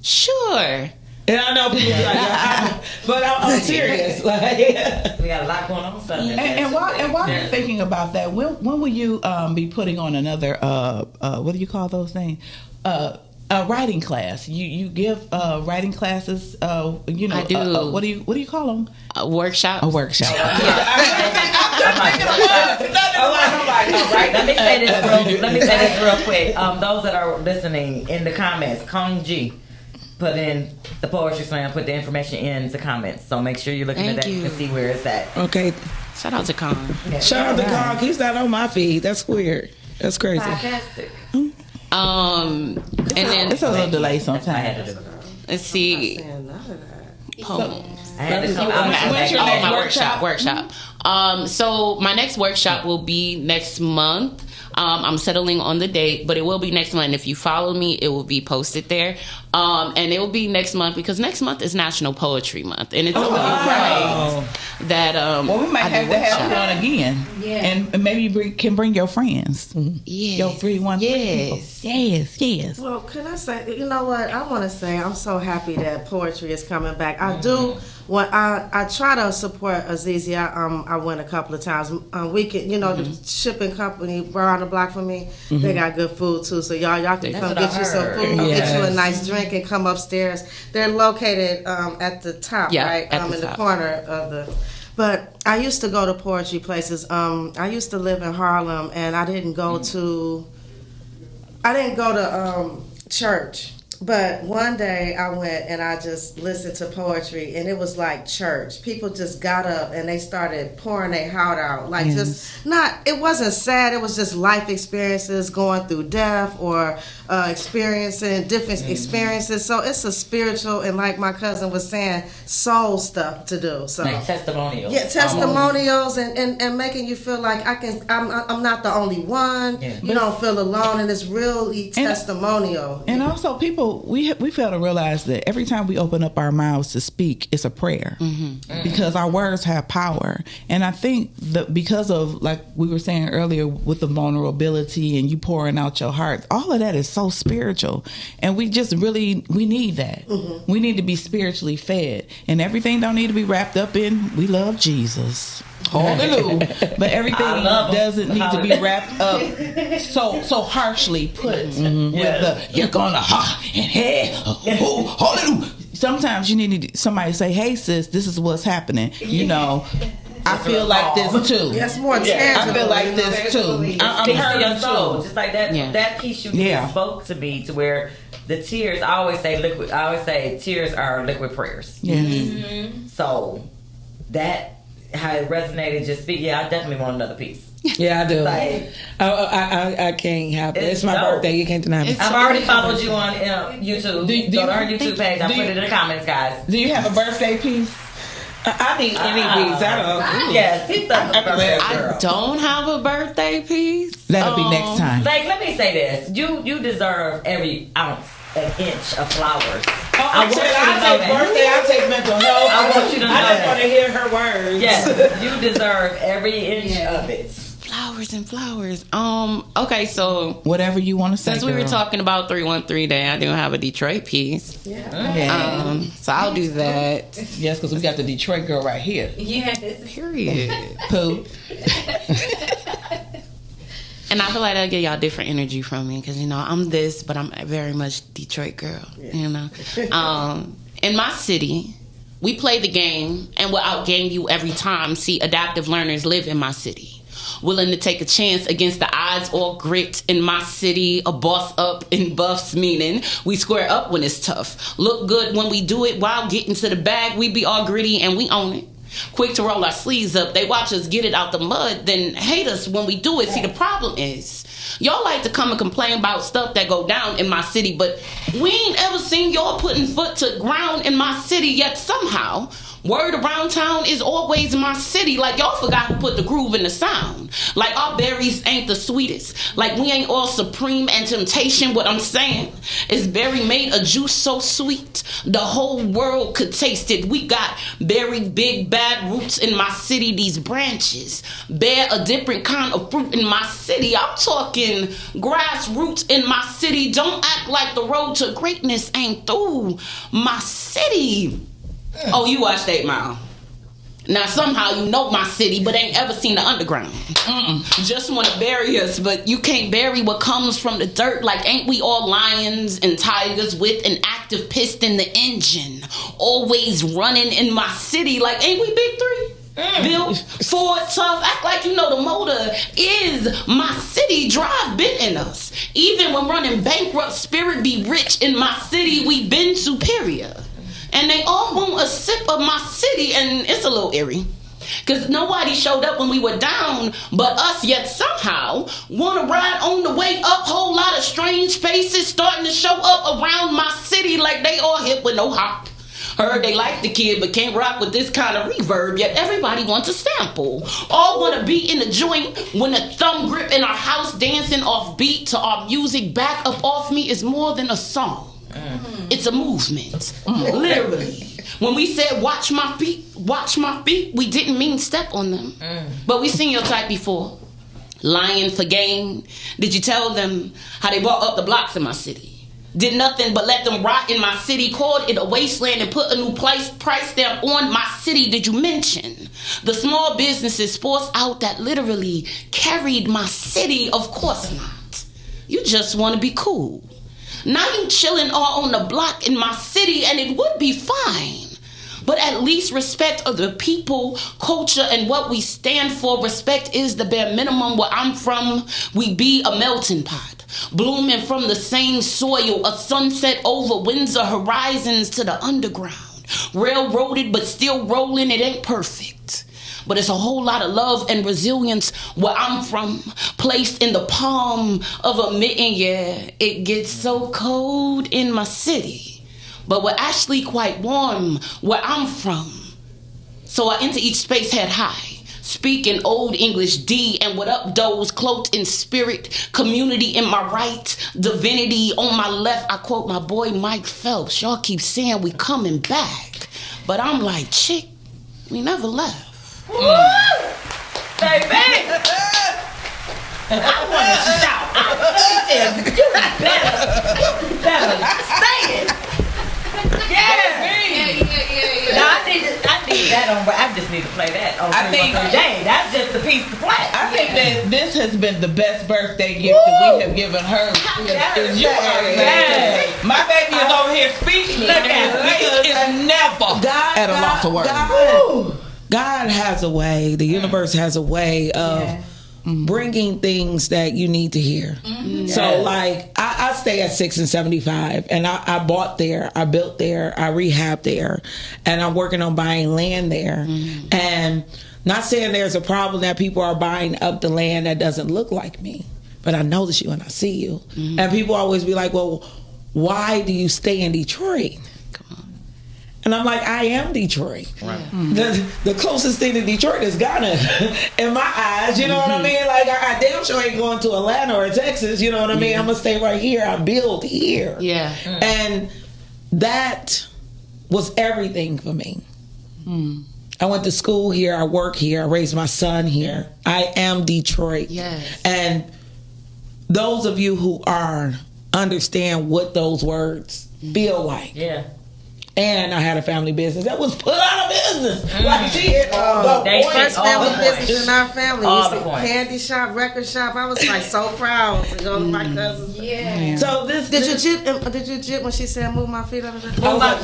Sure. And I know people be like, but I'm serious. Like, we got a lot going on Sunday. And while you're thinking about that, when will you be putting on another what do you call those things? A writing class. You give writing classes. I do. What do you call them? A workshop. A workshop. Let me say this real quick. Those that are listening, in the comments, Kong G put in the poetry slam, put the information in the comments. So make sure you're looking at that to see where it's at. Okay. Shout out to Kong. Yeah. Shout out to Kong. He's not on my feed. That's weird. That's crazy. Fantastic. And then it's a little delay sometimes. Let's see. Poems. When's your next workshop. So my next workshop will be next month. I'm settling on the date, but it will be next month. If you follow me, it will be posted there. And it will be next month because next month is National Poetry Month. And it's only right that well, we might have to have you on again. Yeah. And maybe you can bring your friends. Yes. Your 313 people. Yes. Well, can I say, you know what? I want to say I'm so happy that poetry is coming back. I do. When I try to support Azizi, I went a couple of times. We can, the shipping company around the block from me, they got good food too. So y'all can come get you some food, get you a nice drink, and come upstairs. They're located at the top, right, in the corner of the. But I used to go to poetry places. I used to live in Harlem, and I didn't go to church. But one day I went and I just listened to poetry, and it was like church. People just got up and they started pouring their heart out. Like it wasn't sad, it was just life experiences, going through death or experiencing different experiences. So it's a spiritual and, like my cousin was saying, soul stuff to do. So like testimonials. Yeah, testimonials and making you feel like I'm not the only one. Yeah. You don't feel alone, and it's really testimonial. And also people we fail to realize that every time we open up our mouths to speak, it's a prayer because our words have power. And I think that because of, like we were saying earlier, with the vulnerability and you pouring out your heart, all of that is so spiritual, and we just really need that. We need to be spiritually fed, and everything don't need to be wrapped up in we love Jesus. Hallelujah. But everything doesn't need to be wrapped up so harshly put with the you're gonna and hey, hallelujah. Sometimes you need somebody to say, hey sis, this is what's happening. I feel like this too. That's more tangible. I feel like this too. I'm hurting your soul. too. Just like that. Yeah. That piece you just spoke to me, to where the tears. I always say tears are liquid prayers. So that how it resonated. Just speak. Yeah, I definitely want another piece. Yeah, I do. Like, I can't help it. It's my birthday. You can't deny me. I've already followed you on YouTube. Go to our YouTube page. I put it in the comments, guys. Do you have a birthday piece? I need any piece. I don't have a birthday piece. That'll be next time. Like, let me say this: you deserve every ounce, an inch of flowers. I take mental health. I want you to know I just want to hear her words. Yes, you deserve every inch of it. Flowers. Okay, so whatever you want to say. Since we were talking about 313 Day, I do have a Detroit piece. Yeah. So I'll do that. Yes, because we got the Detroit girl right here. Yes. Period. Pooh. And I feel like that'll get y'all different energy from me because, I'm this, but I'm very much Detroit girl, In my city, we play the game and we'll outgame you every time. See, adaptive learners live in my city. Willing to take a chance against the odds or grit in my city. A boss up in buffs, meaning we square up when it's tough. Look good when we do it while getting to the bag. We be all gritty and we own it. Quick to roll our sleeves up. They watch us get it out the mud, then hate us when we do it. See, the problem is, y'all like to come and complain about stuff that go down in my city, but we ain't ever seen y'all putting foot to ground in my city yet somehow. Word around town is always my city. Like y'all forgot who put the groove in the sound. Like our berries ain't the sweetest. Like we ain't all supreme and temptation. What I'm saying is berry made a juice so sweet the whole world could taste it. We got berry big bad roots in my city. These branches bear a different kind of fruit in my city. I'm talking grassroots in my city. Don't act like the road to greatness ain't through my city. Oh, you watched 8 Mile. Now somehow you know my city, but ain't ever seen the underground. Just want to bury us, but you can't bury what comes from the dirt. Like ain't we all lions and tigers with an active piston, the engine always running in my city? Like ain't we big three? Built, Ford, tough, act like you know the motor is my city. Drive been in us. Even when running bankrupt, spirit be rich in my city. We been superior. And they all want a sip of my city, and it's a little eerie. Because nobody showed up when we were down but us, yet somehow want to ride on the way up. Whole lot of strange faces starting to show up around my city like they all hip with no hop. Heard they like the kid, but can't rock with this kind of reverb. Yet everybody wants a sample. All want to be in the joint when a thumb grip in our house, dancing off beat to our music. Back up off me is more than a song. It's a movement, literally. When we said watch my feet, we didn't mean step on them. But we seen your type before. Lying for gain. Did you tell them how they brought up the blocks in my city? Did nothing but let them rot in my city, called it a wasteland and put a new price stamp on my city. Did you mention the small businesses forced out that literally carried my city? Of course not. You just want to be cool. Now you chilling all on the block in my city, and it would be fine. But at least respect other people, culture, and what we stand for. Respect is the bare minimum. Where I'm from, we be a melting pot. Blooming from the same soil, a sunset over Windsor horizons to the underground. Railroaded but still rolling, it ain't perfect. But it's a whole lot of love and resilience where I'm from, placed in the palm of a mitten. Yeah, it gets so cold in my city, but we're actually quite warm where I'm from. So I enter each space head high, speaking old English D, and what up those cloaked in spirit, community in my right, divinity on my left. I quote my boy Mike Phelps, y'all keep saying we coming back, but I'm like, chick, we never left. Woo! Baby! I want to shout. You better say it. Yeah. No, I need that on, but I just need to play that on. I think that's just the piece to play. I think that this has been the best birthday gift that we have given her. Is you my baby is over here speechless because it's never at a loss of words. God has a way. The universe has a way of bringing things that you need to hear. So like I stay at 6 and 75, and I bought there, I built there, I rehabbed there, and I'm working on buying land there. And not saying there's a problem that people are buying up the land that doesn't look like me, but I notice you and I see you. And people always be like, well, why do you stay in Detroit? And I'm like, I am Detroit. Right. The closest thing to Detroit is Ghana in my eyes. You know what I mean? Like, I damn sure ain't going to Atlanta or Texas. You know what I mean? I'm going to stay right here. I build here. Yeah. And that was everything for me. I went to school here. I work here. I raised my son here. I am Detroit. Yes. And those of you who are understand what those words feel like. Yeah. And I had a family business that was put out of business. Like she hit the first family business in our family. We used to candy shop, record shop. I was like so proud to go to my cousins. Yeah. So this did you jip when she said move my feet under the? I was like,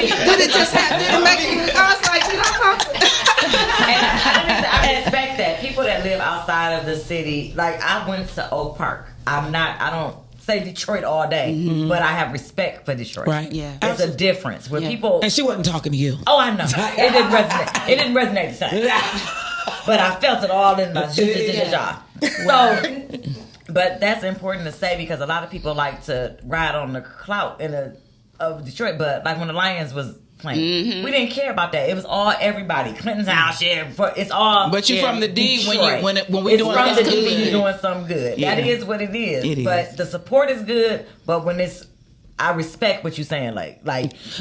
did it just happen? Did it make you? I was like, you know. I respect that. People that live outside of the city, like I went to Oak Park. I don't say Detroit all day, but I have respect for Detroit. Right. Yeah. It's a difference where people. And she wasn't talking to you. Oh, I know. It didn't resonate. It didn't resonate the same. But I felt it all in my jaw. So, but that's important to say because a lot of people like to ride on the clout of Detroit. But like when the Lions was playing, we didn't care about that. It was all everybody. Clinton's house, it's all. But you from the D Detroit. when we doing from the D good. when you're doing something good. Yeah. That is what it is. But the support is good. But when I respect what you're saying. Like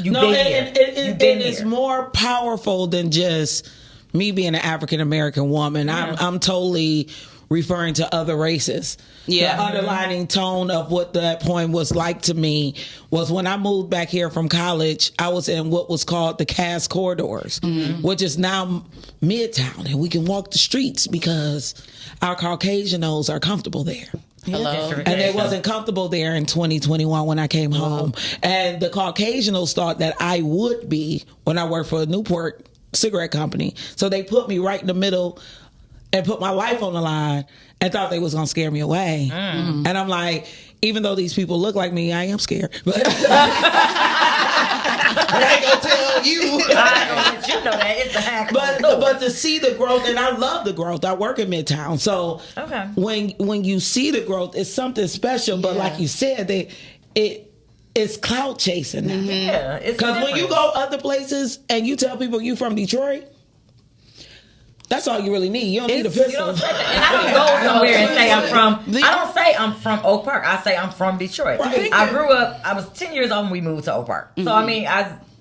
you been here. It is more powerful than just me being an African American woman. Yeah. I'm totally referring to other races. Yeah. The underlining tone of what that point was like to me was when I moved back here from college, I was in what was called the Cass Corridors, which is now Midtown, and we can walk the streets because our Caucasianos are comfortable there. Hello. And they wasn't comfortable there in 2021 when I came home. And the Caucasianos thought that I would be when I worked for a Newport cigarette company. So they put me right in the middle and put my life on the line and thought they was going to scare me away. And I'm like, even though these people look like me, I am scared. But I ain't going to tell you. I don't let you know that. It's the hack. But to see the growth, and I love the growth. I work in Midtown. So when you see the growth, it's something special. But like you said, it's clout chasing now. Yeah, it's because when you go other places and you tell people you from Detroit, that's all you really need. You don't need a pistol. You don't say that. And I don't go somewhere and say I'm from. I don't say I'm from Oak Park. I say I'm from Detroit. Right. I grew up. I was 10 years old when we moved to Oak Park. So I mean,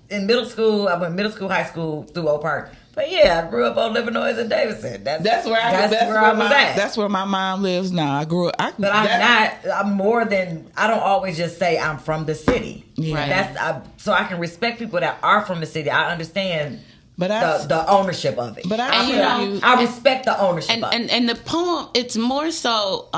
in middle school, I went middle school, high school through Oak Park. But yeah, I grew up on Livernois and Davidson. That's where I was at. That's where my mom lives now. I grew up. But I'm more than. I don't always just say I'm from the city. Yeah. So I can respect people that are from the city. I understand. But the ownership of it. But I respect the ownership of it. And the poem, it's more so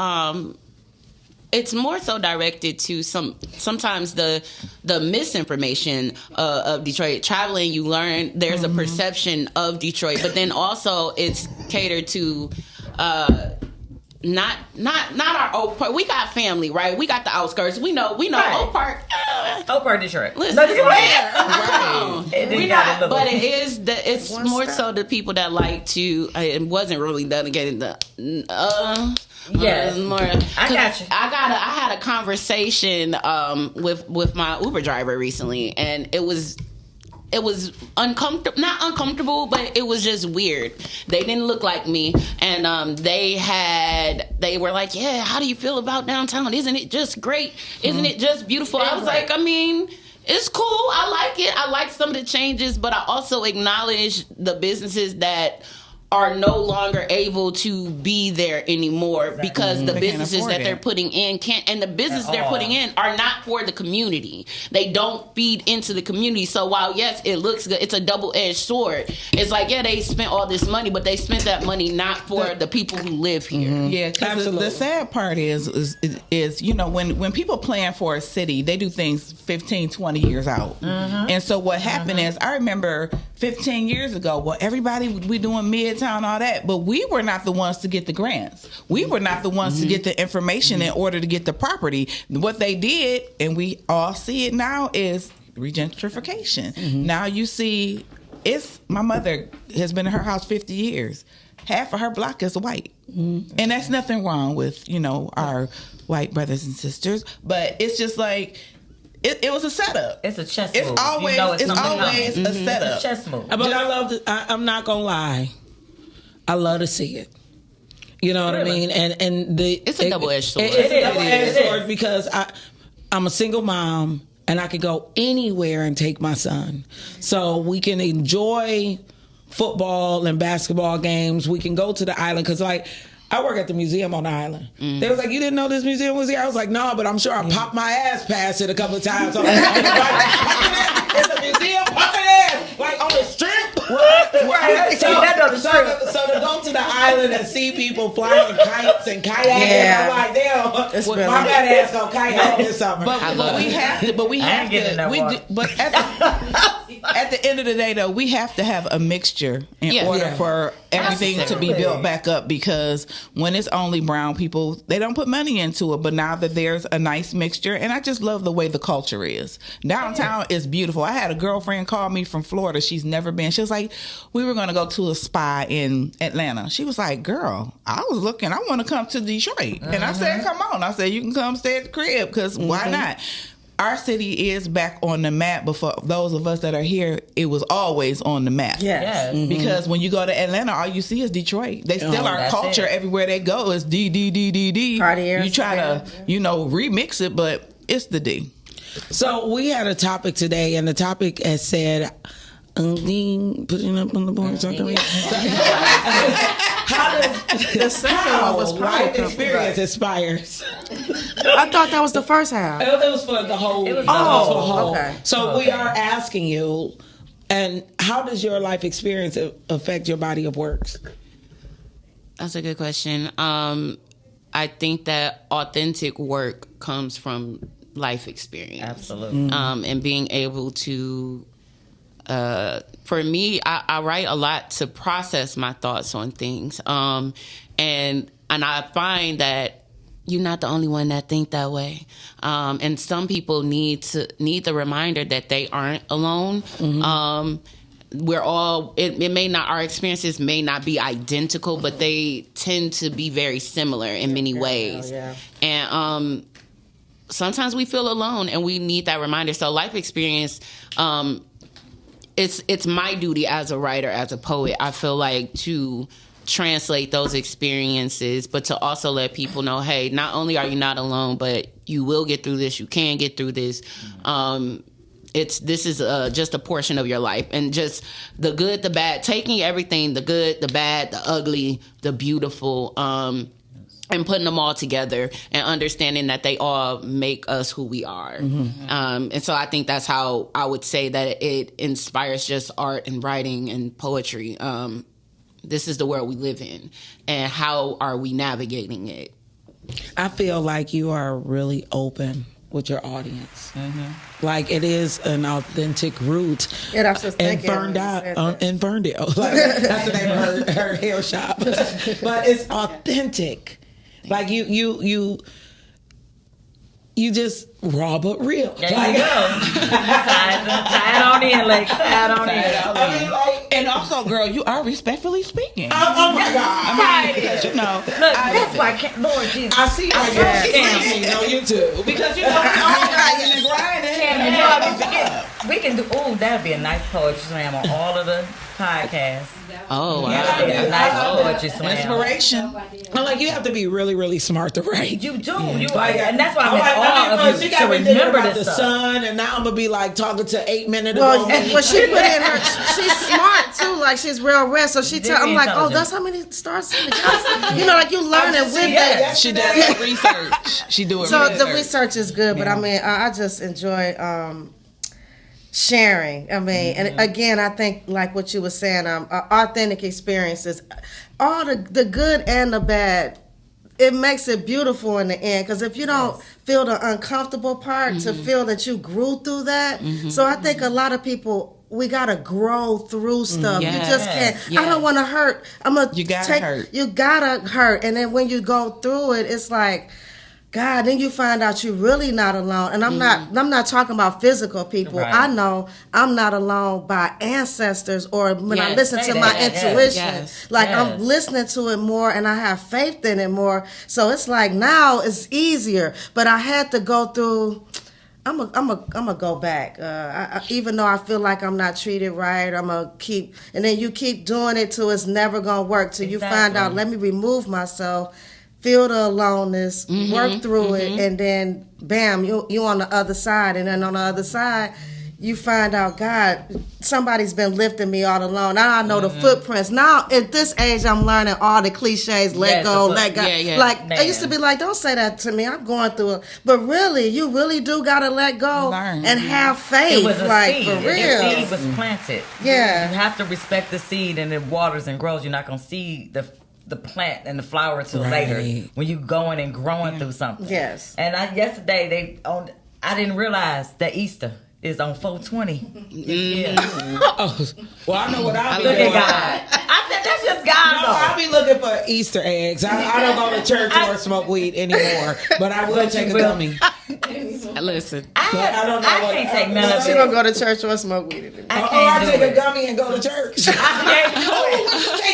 directed to sometimes the misinformation of Detroit. Traveling, you learn there's a perception of Detroit, but then also it's catered to not our Oak Park. We got family, right? We got the outskirts. We know right. Oak Park. Oak Park, Detroit. Listen, right. But it's more so the people that like to. It wasn't really done getting the. Yes, more. I got you. I had a conversation with my Uber driver recently, and it was uncomfortable, not uncomfortable, but it was just weird. They didn't look like me, and they were like, yeah, how do you feel about downtown? Isn't it just great? Isn't it just beautiful? I was like, I mean, it's cool. I like it. I like some of the changes, but I also acknowledge the businesses that are no longer able to be there anymore because the businesses that they're putting in can't, and the businesses they're putting in are not for the community. They don't feed into the community. So while yes, it looks good, it's a double-edged sword. It's like, yeah, they spent all this money, but they spent that money not for the people who live here. Yeah, absolutely. The sad part is you know, when people plan for a city, they do things 15, 20 years out. And so what happened is, I remember 15 years ago, well, everybody we doing Midtown, all that, but we were not the ones to get the grants. We were not the ones to get the information in order to get the property. What they did, and we all see it now, is regentrification. Now you see, my mother has been in her house 50 years. Half of her block is white. And that's nothing wrong with, you know, our white brothers and sisters, but it's just like, it was a setup. It's a chess move. It's always a setup. It's a chess move. But I love I'm not gonna lie, I love to see it. You know what I mean? And it's a double-edged sword. It's a double-edged sword because I'm a single mom and I could go anywhere and take my son. So we can enjoy football and basketball games. We can go to the island because, like, I work at the museum on the island. They was like, you didn't know this museum was here? I was like, no, but I'm sure I popped my ass past it a couple of times. It's a museum, popping ass, like on the strip. Right. So to go to the island and see people flying kites and kayaking, I'm like, damn, my bad ass go kayak this summer. But at the end of the day, though, we have to have a mixture in order for everything to be built back up, because when it's only brown people, they don't put money into it. But now that there's a nice mixture, and I just love the way the culture is. Downtown is beautiful. I had a girlfriend call me from Florida. She's never been. She was like, we were going to go to a spa in Atlanta. She was like, girl, I was looking, I want to come to Detroit. And I said, come on. I said, you can come stay at the crib, because why not? Our city is back on the map, but for those of us that are here, it was always on the map. Yes. Because when you go to Atlanta, all you see is Detroit. They still our culture everywhere they go is D. Cartier. You try to, remix it, but it's the D. So we had a topic today, and the topic has said, putting up on the board. How life experience inspires? I thought that was the first half. It was for the whole. Okay. So we are asking you, and how does your life experience affect your body of works? That's a good question. I think that authentic work comes from life experience. Absolutely. And being able to, for me, I write a lot to process my thoughts on things. And I find that you're not the only one that think that way. And some people need the reminder that they aren't alone. We're all, it may not, our experiences may not be identical, but they tend to be very similar in many ways. And sometimes we feel alone and we need that reminder. So life experience, it's my duty as a writer, as a poet, I feel like, to translate those experiences, but to also let people know, hey, not only are you not alone, but you will get through this, you can get through this. This is just a portion of your life, and just the good, the bad, taking everything, the good, the bad, the ugly, the beautiful, and putting them all together and understanding that they all make us who we are. And so I think that's how I would say that it inspires just art and writing and poetry. This is the world we live in, and how are we navigating it? I feel like you are really open with your audience. Like, it is an authentic root. Yeah, that's just in Ferndale. Like, that's the name of her hair shop. But it's authentic. Like, you just raw but real. There you go. Tie it on in, like, tie it on in. I mean, like, and also, girl, you are respectfully speaking. Oh my God. I mean, because, you know. Look, that's why, Lord Jesus. I see her on YouTube. Because, you know, we all grinding and grinding. We can do, that'd be a nice poetry slam on all of the podcasts. Oh, wow. Yeah, a nice poetry slam. Inspiration. I'm like, you have to be really, really smart to write. You do. You and that's why I'm in awe of you to remember the this sun, and now I'm going to be like talking to 8 minutes Well, ago. well, she put in her. She's smart too. Like, she's real rare. So she tell. I'm like, oh, that's how many stars in the galaxy. You know, like, you learning with that. She does research. She do it. So the research is good, but I mean, I just enjoy sharing. I mean, and again, I think like what you were saying, authentic experiences, all the good and the bad. It makes it beautiful in the end, because if you don't feel the uncomfortable part, to feel that you grew through that. So I think a lot of people, we gotta grow through stuff. You just can't. I don't want to hurt. You gotta hurt, and then when you go through it, it's like, God, then you find out you're really not alone. And I'm not talking about physical people. Right. I know I'm not alone by ancestors, or when I listen to my intuition. I'm listening to it more, and I have faith in it more. So it's like now it's easier. But I had to go through. I'm a go back. Even though I feel like I'm not treated right, I'm gonna keep. And then you keep doing it till it's never gonna work. Till you find out. Let me remove myself. Feel the aloneness, work through it, and then bam, you on the other side. And then on the other side, you find out, God, somebody's been lifting me all along. Now I know the footprints. Now at this age, I'm learning all the cliches. Let go, let go. Like, I used to be like, don't say that to me. I'm going through it. But really, you really do gotta let go and have faith. It was a seed. For real. The seed was planted. Yeah, you have to respect the seed, and it waters and grows. You're not gonna see the plant and the flower till later, when you going and growing through something. Yes. And yesterday I didn't realize that Easter is on 420. Well, I know what I'll be look doing. At God. I said that's just God. No, I'll be looking for Easter eggs. I don't go to church or smoke weed anymore, but I will take a gummy. Listen, I don't know. I can't take none of it. She don't go to church or smoke weed anymore. I take a gummy and go to church. I can't do it.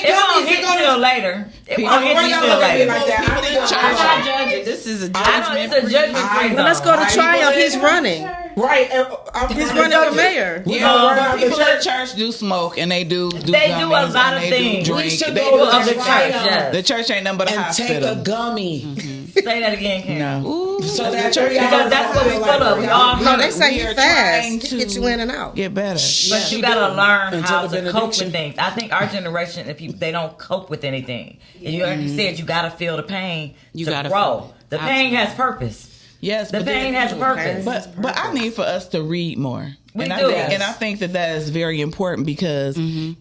It won't hit you till later. It won't hit you till later. I'm not judging. This is a judgment. It's a judgment free. Well, let's go to Triumph. He's running. Right. He's running for mayor. Yeah, people at church do smoke, and they do They do a lot of things. Drink. We should go to the church. The church ain't nothing but a hospital. Take a gummy. Say that again, Karen. No. So that church, because that's what we full of. We all no, they say you fast. To get you in and out. Get better. But you gotta learn how to cope with things. I think our generation, they don't cope with anything. And you already said you gotta feel the pain to grow. The pain has purpose. Yes, the pain has purpose. But I need for us to read more. I think that is very important, because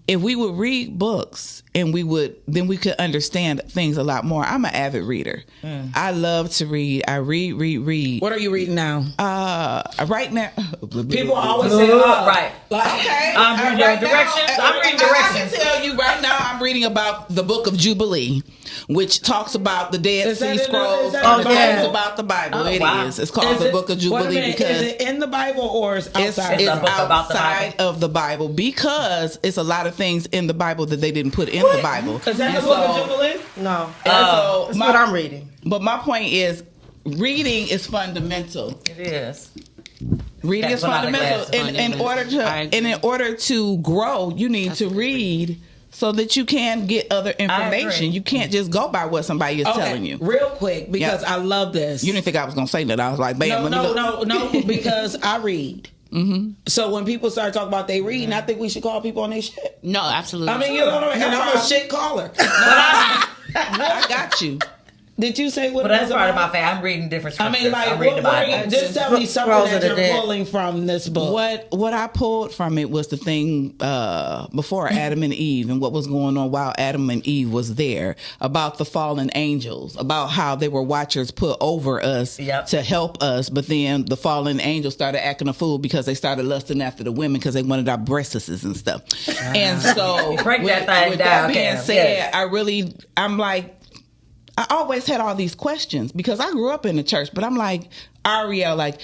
if we would read books and then we could understand things a lot more. I'm an avid reader. I love to read. I read. What are you reading now? Right now, people always say, right. Okay. I'm reading directions. I can tell you right now, I'm reading about the book of Jubilee, which talks about the Dead Sea Scrolls. It's about the Bible. It's called the book of Jubilee because is it in the Bible or is outside? It's outside of the Bible, because it's a lot of things in the Bible that they didn't put in the Bible. Is that the book of Jubilee? No. That's what I'm reading. But my point is, reading is fundamental. It is. Reading is fundamental. In order to grow, you need to read so that you can get other information. You can't just go by what somebody is telling you. Real quick, because I love this. You didn't think I was going to say that. I was like, bam. No, because I read. Mm-hmm. So when people start talking about they reading, I think we should call people on their shit. No, absolutely. I mean, you know what I mean? And I'm a shit caller. I got you. Did you say what? But that's part of my family. I'm reading different scriptures. I mean, like, I'm reading the Bible. Just tell me something that you're pulling from this book. What I pulled from it was the thing before Adam and Eve and what was going on while Adam and Eve was there, about the fallen angels, about how they were watchers put over us to help us, but then the fallen angels started acting a fool because they started lusting after the women because they wanted our breasts and stuff. And so break that thing with down. That being said, I'm like, I always had all these questions because I grew up in the church, but I'm like, Ariel, like,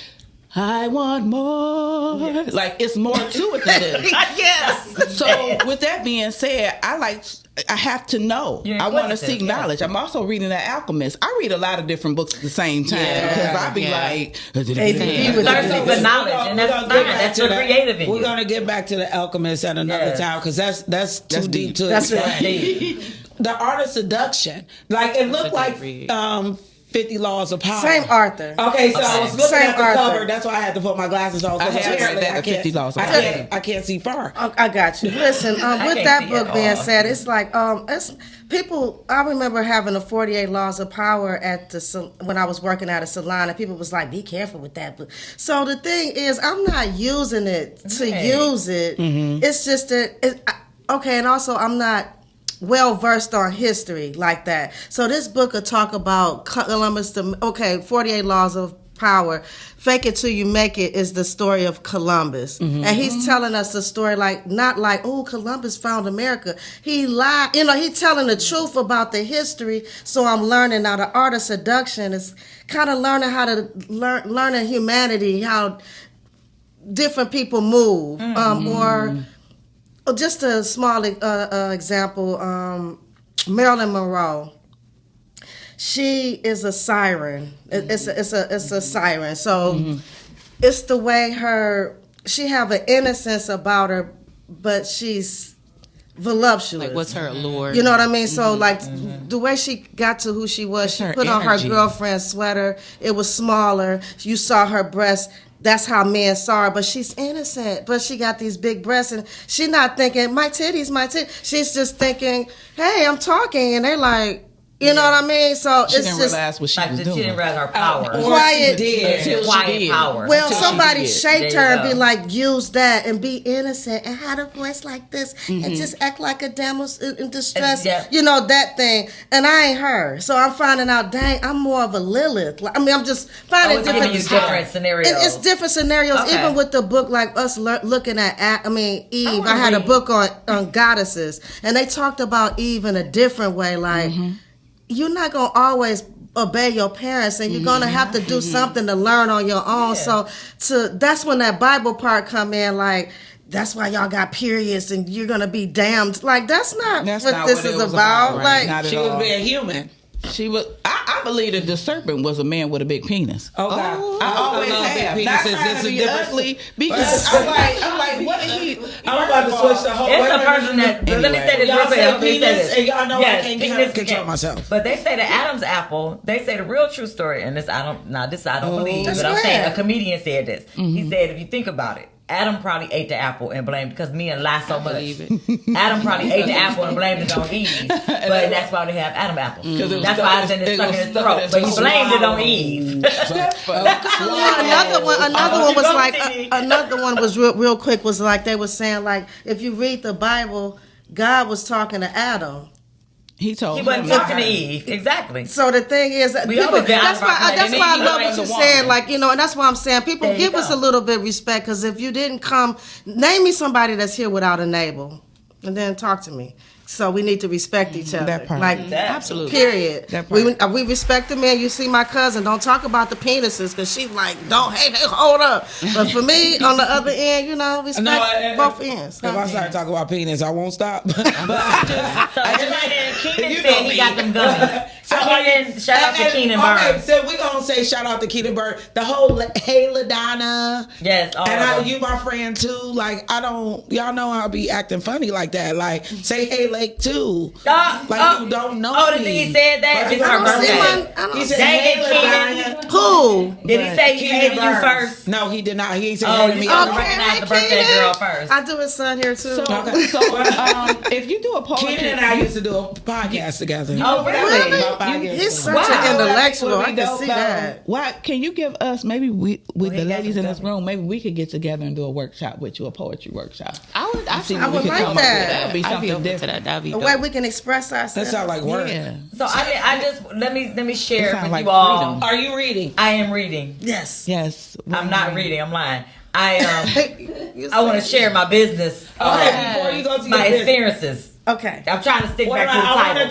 I want more. Yes. Like, it's more to it than this. Yes. So with that being said, I have to know. I want to seek knowledge. I'm also reading The Alchemist. I read a lot of different books at the same time because I be like, learn some good knowledge, and that's fine. That's the creative in you. We're gonna get back to The Alchemist at another time because that's too deep to explain. The Art of Seduction, like it looked like 50 Laws of Power. Same author. Okay, so I was looking at the author. cover. That's why I had to put my glasses on. I have read that 50 Laws of Power. I can't see far. I got you. Listen, with that book being said, it's like it's people. I remember having the 48 Laws of Power at when I was working at a salon, and people was like, "Be careful with that book." So the thing is, I'm not using it to use it. Mm-hmm. It's just that and also I'm not well versed on history like that. So this book will talk about Columbus. 48 Laws of Power. Fake It Till You Make It is the story of Columbus. Mm-hmm. And he's telling us the story not like, oh, Columbus found America. He lied. He's telling the truth about the history. So I'm learning now the art of seduction is kind of learning how to learning humanity, how different people move, or just a small example, Marilyn Monroe. She is a siren. It's a siren. So it's the way she have an innocence about her, but she's voluptuous. Like, what's her allure? You know what I mean? So the way she got to who she was, she put on her girlfriend's sweater. It was smaller. You saw her breast. That's how men saw her, but she's innocent. But she got these big breasts, and she's not thinking, my titties, my titties. She's just thinking, hey, I'm talking, and they're like, you know what I mean? So she didn't realize what she was doing. She didn't realize her power. Quiet power. Well, somebody shaped her and be like, use that and be innocent and had a voice like this and just act like a damsel in distress. You know, that thing. And I ain't her. So I'm finding out, dang, I'm more of a Lilith. I mean, I'm just finding different scenarios. It's different scenarios. Okay. Even with the book, like us looking at Eve. I had a book on goddesses, and they talked about Eve in a different way, like, you're not going to always obey your parents, and you're going to have to do something to learn on your own. So that's when that Bible part come in, like, that's why y'all got periods and you're going to be damned. Like, that's not what this is about. Right? Like, she was being human. She was. I believe that the serpent was a man with a big penis. Oh God! I always have. Not trying to be ugly because I'm like, what did he? I'm about to switch the whole. It's a person that. Let me say this real quick. Let me say this. And y'all know I can't control myself. But they say the Adam's apple. They say the real true story, and this I don't believe. But I'm saying a comedian said this. He said, if you think about it, Adam probably ate the apple and blamed because men lie so much. Adam probably ate the apple and blamed it on Eve, but that's why they have Adam apple. That's why it's stuck in his throat. But he blamed it on Eve. Another one was real quick. Was like they were saying, like, if you read the Bible, God was talking to Adam. He told he wasn't talking to Eve. Exactly. So the thing is, that's why I love what you said. Like, and that's why I'm saying, people give us a little bit of respect, because if you didn't come, name me somebody that's here without a navel, and then talk to me. So we need to respect each other. That part. Like, absolutely. Period. That part. We respect the man. You see my cousin, don't talk about the penises, because she's like, hey, hold up. But for me, on the other end, respect both ends. If I start talking about penis, I won't stop. Keenan said he got them gummies. So Shout out to Keenan Burns. Okay, so we're going to say shout out to Keenan Burns. The whole Hey LaDonna. Yes, all and of you my friend too. Like, y'all know I'll be acting funny like that. Like, say Hey Lake too. You don't know me. The thing he said that? It's her birthday. He said Hey LaDonna. Who? Did he say he hated you first? No, he did not. He ain't said Oh, hey to me. you recognize the birthday girl first. I do his son here too. If you do a poetry, Keenan and I used to do a podcast together. Oh, really? He's such an intellectual. I can see that. Why can you give us maybe with the ladies in this room? Maybe we could get together and do a workshop with you, a poetry workshop. I would like that. I'd be open to that. That'd be The dope. way we can express ourselves. That sounds like work. Yeah. So I just let me share with like you all. freedom. Are you reading? I am reading. Yes. Yes. I'm not reading. I'm lying. I want to share my business. Before you go to my your experiences. Okay. I'm trying to stick back to the I title. wanted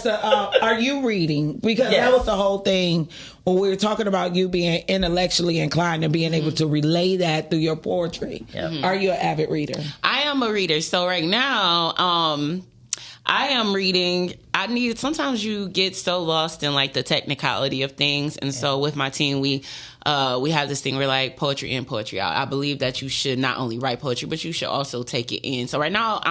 to ask, are you reading? Because Yes. that was the whole thing when we were talking about you being intellectually inclined and being able to relay that through your poetry. Are you an avid reader? I am a reader. So right now, I am reading. Sometimes you get so lost in like the technicality of things. And so with my team, we have this thing where like poetry in, poetry out. I believe that you should not only write poetry, but you should also take it in. So right now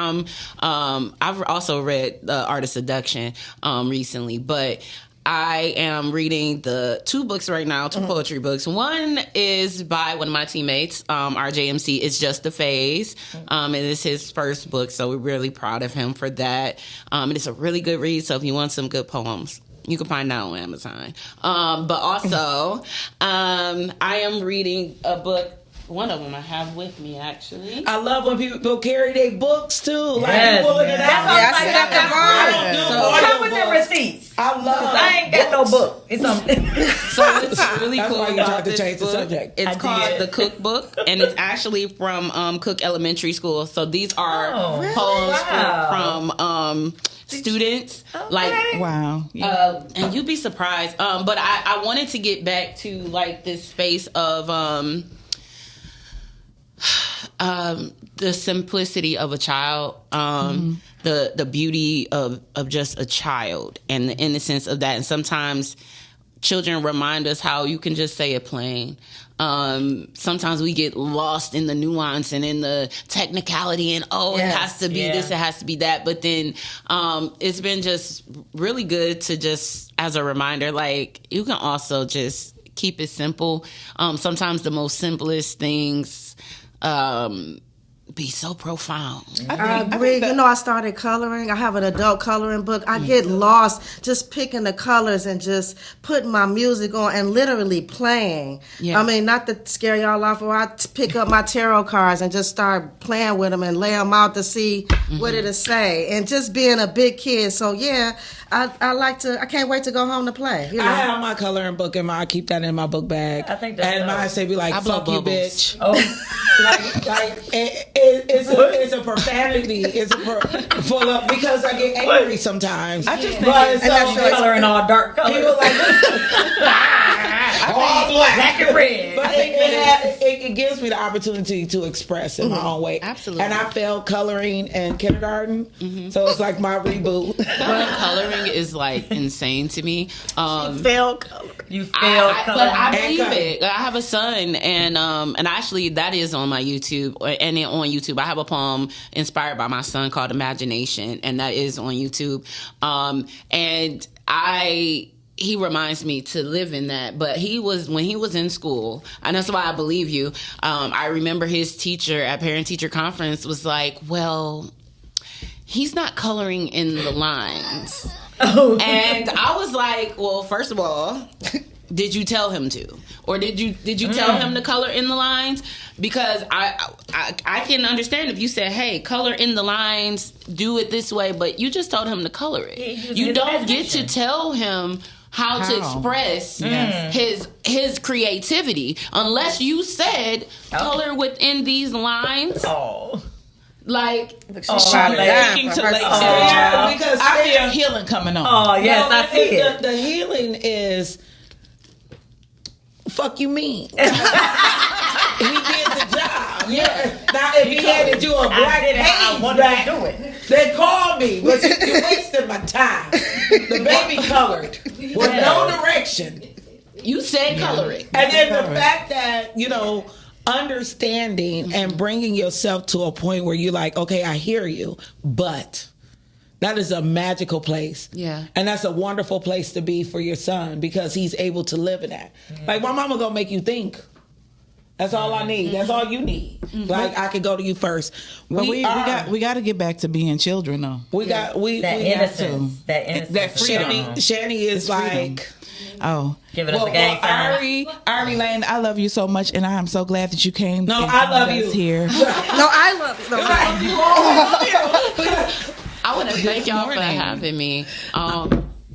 I've also read The Art of Seduction recently, but I am reading the 2 books right now, 2 poetry books. One is by one of my teammates, RJMC. It's Just a Phase. It is his first book, so we're really proud of him for that. And it's a really good read, so if you want some good poems, you can find that on Amazon. But also, I am reading a book. One of them I have with me, actually. I love when people carry their books too. Like Yes, pulling it that's out. what I'm I sit at the bar. I don't do Come with the audiobooks. receipts. I love. I ain't got no book. It's something. So it's really That's cool. why you about tried to this change the book. subject. It's I called did. The Cookbook, and it's actually from Cook Elementary School. So these are really? poems Wow. from students. Like Wow. Yeah. and you'd be surprised. But I wanted to get back to like this space of the simplicity of a child, the beauty of just a child and the innocence of that. And sometimes children remind us how you can just say it plain. Sometimes we get lost in the nuance and in the technicality and it has to be this, it has to be that. But then it's been just really good to just, as a reminder, like you can also just keep it simple. Sometimes the most simplest things be so profound. I agree. I started coloring. I have an adult coloring book. I get lost just picking the colors and just putting my music on and literally playing. Yeah. I mean, not to scare y'all off, or I pick up my tarot cards and just start playing with them and lay them out to see what it'll say. And just being a big kid. So, yeah, I can't wait to go home to play. You know? I have my coloring book and I keep that in my book bag. I think that's and mine say be like, I blow fuck you, bubbles. bitch. Oh, It's a profanity. It's full of, because I get angry sometimes. I just think but and that's your coloring all dark colors. People like all black and red. But it gives me the opportunity to express in my own way. Absolutely. And I failed coloring in kindergarten, so it's like my reboot. Coloring is like insane to me. Failed color. You failed But coloring. I believe it. I have a son, and actually that is on my YouTube, and then on YouTube I have a poem inspired by my son called Imagination, and that is on YouTube. And he reminds me to live in that. But when he was in school, and that's why I believe you. I remember his teacher at parent-teacher conference was like, well, he's not coloring in the lines. Oh. And I was like, well, first of all, did you tell him to? Or did you tell him to color in the lines? Because I can understand if you said, hey, color in the lines, do it this way, but you just told him to color it. You don't get to tell him how to express his creativity unless you said color within these lines. Oh. Like, because I feel healing coming on. Oh, yes, I see it. The healing is, fuck you mean. He did the job. Yeah. Now, if he handed you a black page back, then call me. But you're wasting my time. The baby colored with no direction. You said coloring. And then the fact that, understanding and bringing yourself to a point where you're like, okay, I hear you, but that is a magical place. Yeah. And that's a wonderful place to be for your son because he's able to live in that. Like, my mama gonna make you think. That's all I need. That's all you need. Like, I could go to you first. But we got to get back to being children, though. We got innocence. to. That innocence. That freedom. Shani is like... Oh, give it us a gang sign. Ari Lane, I love you so much, and I am so glad that you came. No, I love you here. No, I love you. I want to thank y'all for having me.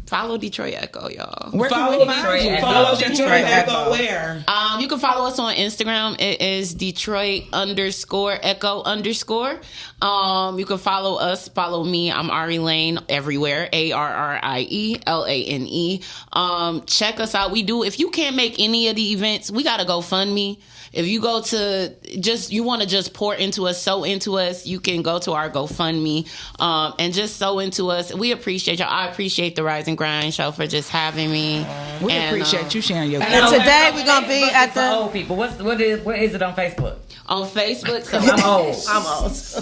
Follow Detroit Echo, y'all. Where follow Detroit Echo where? You can follow us on Instagram. It is Detroit_Echo_. You can follow me. I'm Ari Lane everywhere. ARRIELANE. Check us out. If you can't make any of the events, we got to GoFundMe. If you go to you want to just pour into us, sow into us, you can go to our GoFundMe and just sow into us. We appreciate y'all. I appreciate the Rise and Grind show for just having me. We appreciate you sharing your. And today we're gonna be at the old people. What is it on Facebook? On Facebook, so I'm old.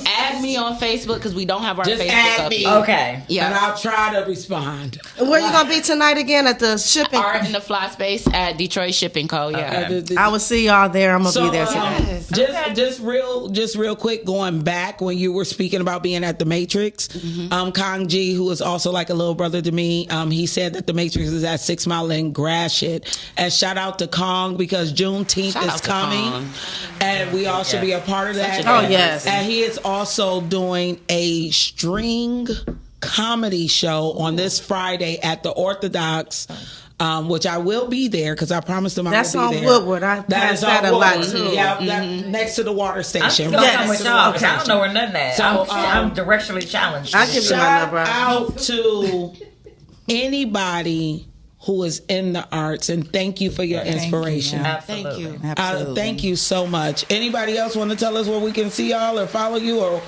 Add me on Facebook because we don't have our just Facebook add up me. yet. Okay. Yeah. And I'll try to respond. Where you gonna be tonight again at the shipping? Art in the Fly Space at Detroit Shipping Co. Yeah. I will see y'all there. I'm gonna be there today. Just real quick, going back when you were speaking about being at the Matrix, Kong G, who is also like a little brother to me, he said that the Matrix is at 6 Mile and Gratiot. And shout out to Kong because Juneteenth is coming, and we all should be a part of that. Oh yes, and he is also doing a string comedy show on this Friday at the Orthodox. Which I will be there because I promised him I will be there. That's on Woodward. I pass that a lot too. Yeah, next to the water station. I'm still with y'all because I don't know where nothing at. So, I'm directionally challenged. I give you my number. Out to anybody who is in the arts, and thank you for your inspiration. Absolutely. Thank you. Absolutely. Thank you so much. Anybody else want to tell us where we can see y'all or follow you or?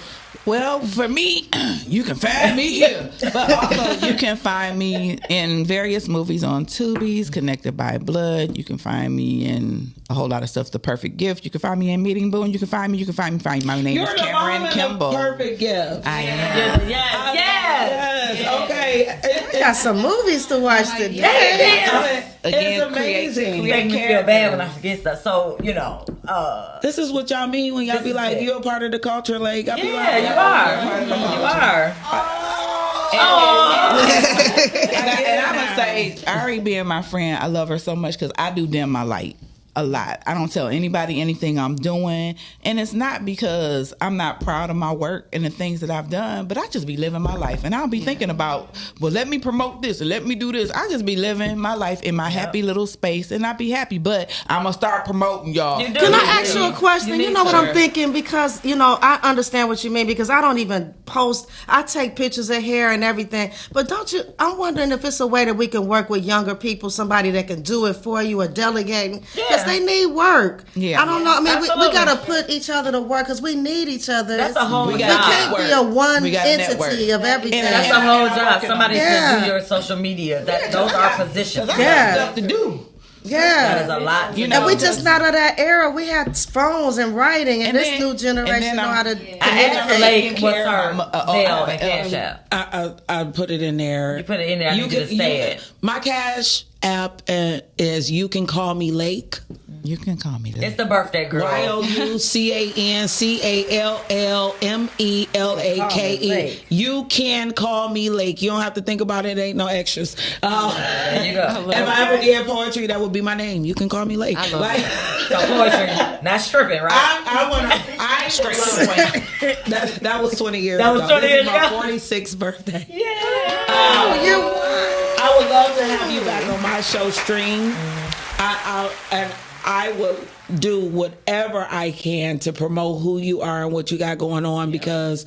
Well, for me, you can find me here. But also, you can find me in various movies on Tubi's, Connected by Blood. You can find me in a whole lot of stuff. The Perfect Gift. You can find me in Meeting Boone. You can find me. My name is Cameron Kimball. The Perfect Gift. I am. Yes. Okay. We got some movies to watch today. It's amazing. You make me feel bad when I forget stuff. So, this is what y'all mean when y'all be like, you're a part of the culture. Like, I be like, you are. You are. And I'm going to say, Ari being my friend, I love her so much because I do dim my light a lot. I don't tell anybody anything I'm doing. And it's not because I'm not proud of my work and the things that I've done, but I just be living my life. And I'll be thinking about, well, let me promote this and let me do this. I just be living my life in my happy little space and I be happy. But I'm going to start promoting y'all. Can I ask you a question? You know what I'm thinking? Because, I understand what you mean because I don't even post. I take pictures of hair and everything. But I'm wondering if it's a way that we can work with younger people, somebody that can do it for you or delegating. Because they need work. Yeah. I don't know. I mean, we got to put each other to work because we need each other. That's a whole job. We can't be a one entity of everything. That's a whole job. Somebody to do your social media. Those are positions. Yeah. Stuff to do. Yeah. That is a lot. And we just not of that era. We had phones and writing, and this new generation know how to communicate. What's her Zelle and Cash App? I put it in there. You put it in there. I need you to say it. My Cash App is You Can Call Me Lake. You can call me that. It's the birthday girl. YOUCANCALLMELAKE. You can call me Lake. You don't have to think about it. Ain't no extras. There you go. If I ever did poetry, that would be my name. You can call me Lake. So poetry, not stripping, right? I ain't stripping. That was 20 years ago. That was 20 years ago. This is my 46th birthday. Yeah. I would love to have you back on my show, Stream. I will do whatever I can to promote who you are and what you got going on because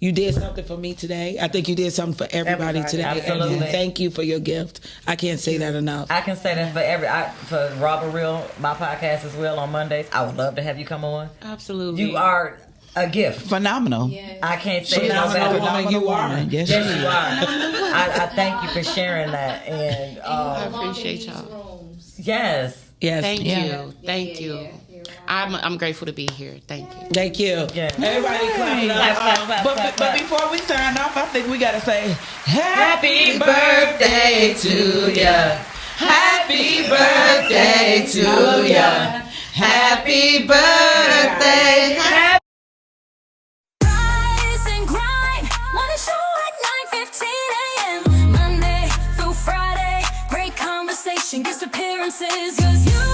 you did something for me today. I think you did something for everybody today. Absolutely. And thank you for your gift. I can't say that enough. I can say that for Robert Real, my podcast as well on Mondays. I would love to have you come on. Absolutely. You are a gift. Phenomenal. I can't say it no better. Woman you are. Yes, you are. I thank you for sharing that, and I appreciate y'all. Yes. Thank you. Thank you. I'm grateful to be here. Thank you. Thank you. Everybody clap. But before we sign off, I think we gotta say happy birthday to ya. Happy birthday to ya. Happy birthday. Rise and grind. Wanna show at 9:15 a.m. Monday through Friday. Great conversation, guest appearances. 'Cause you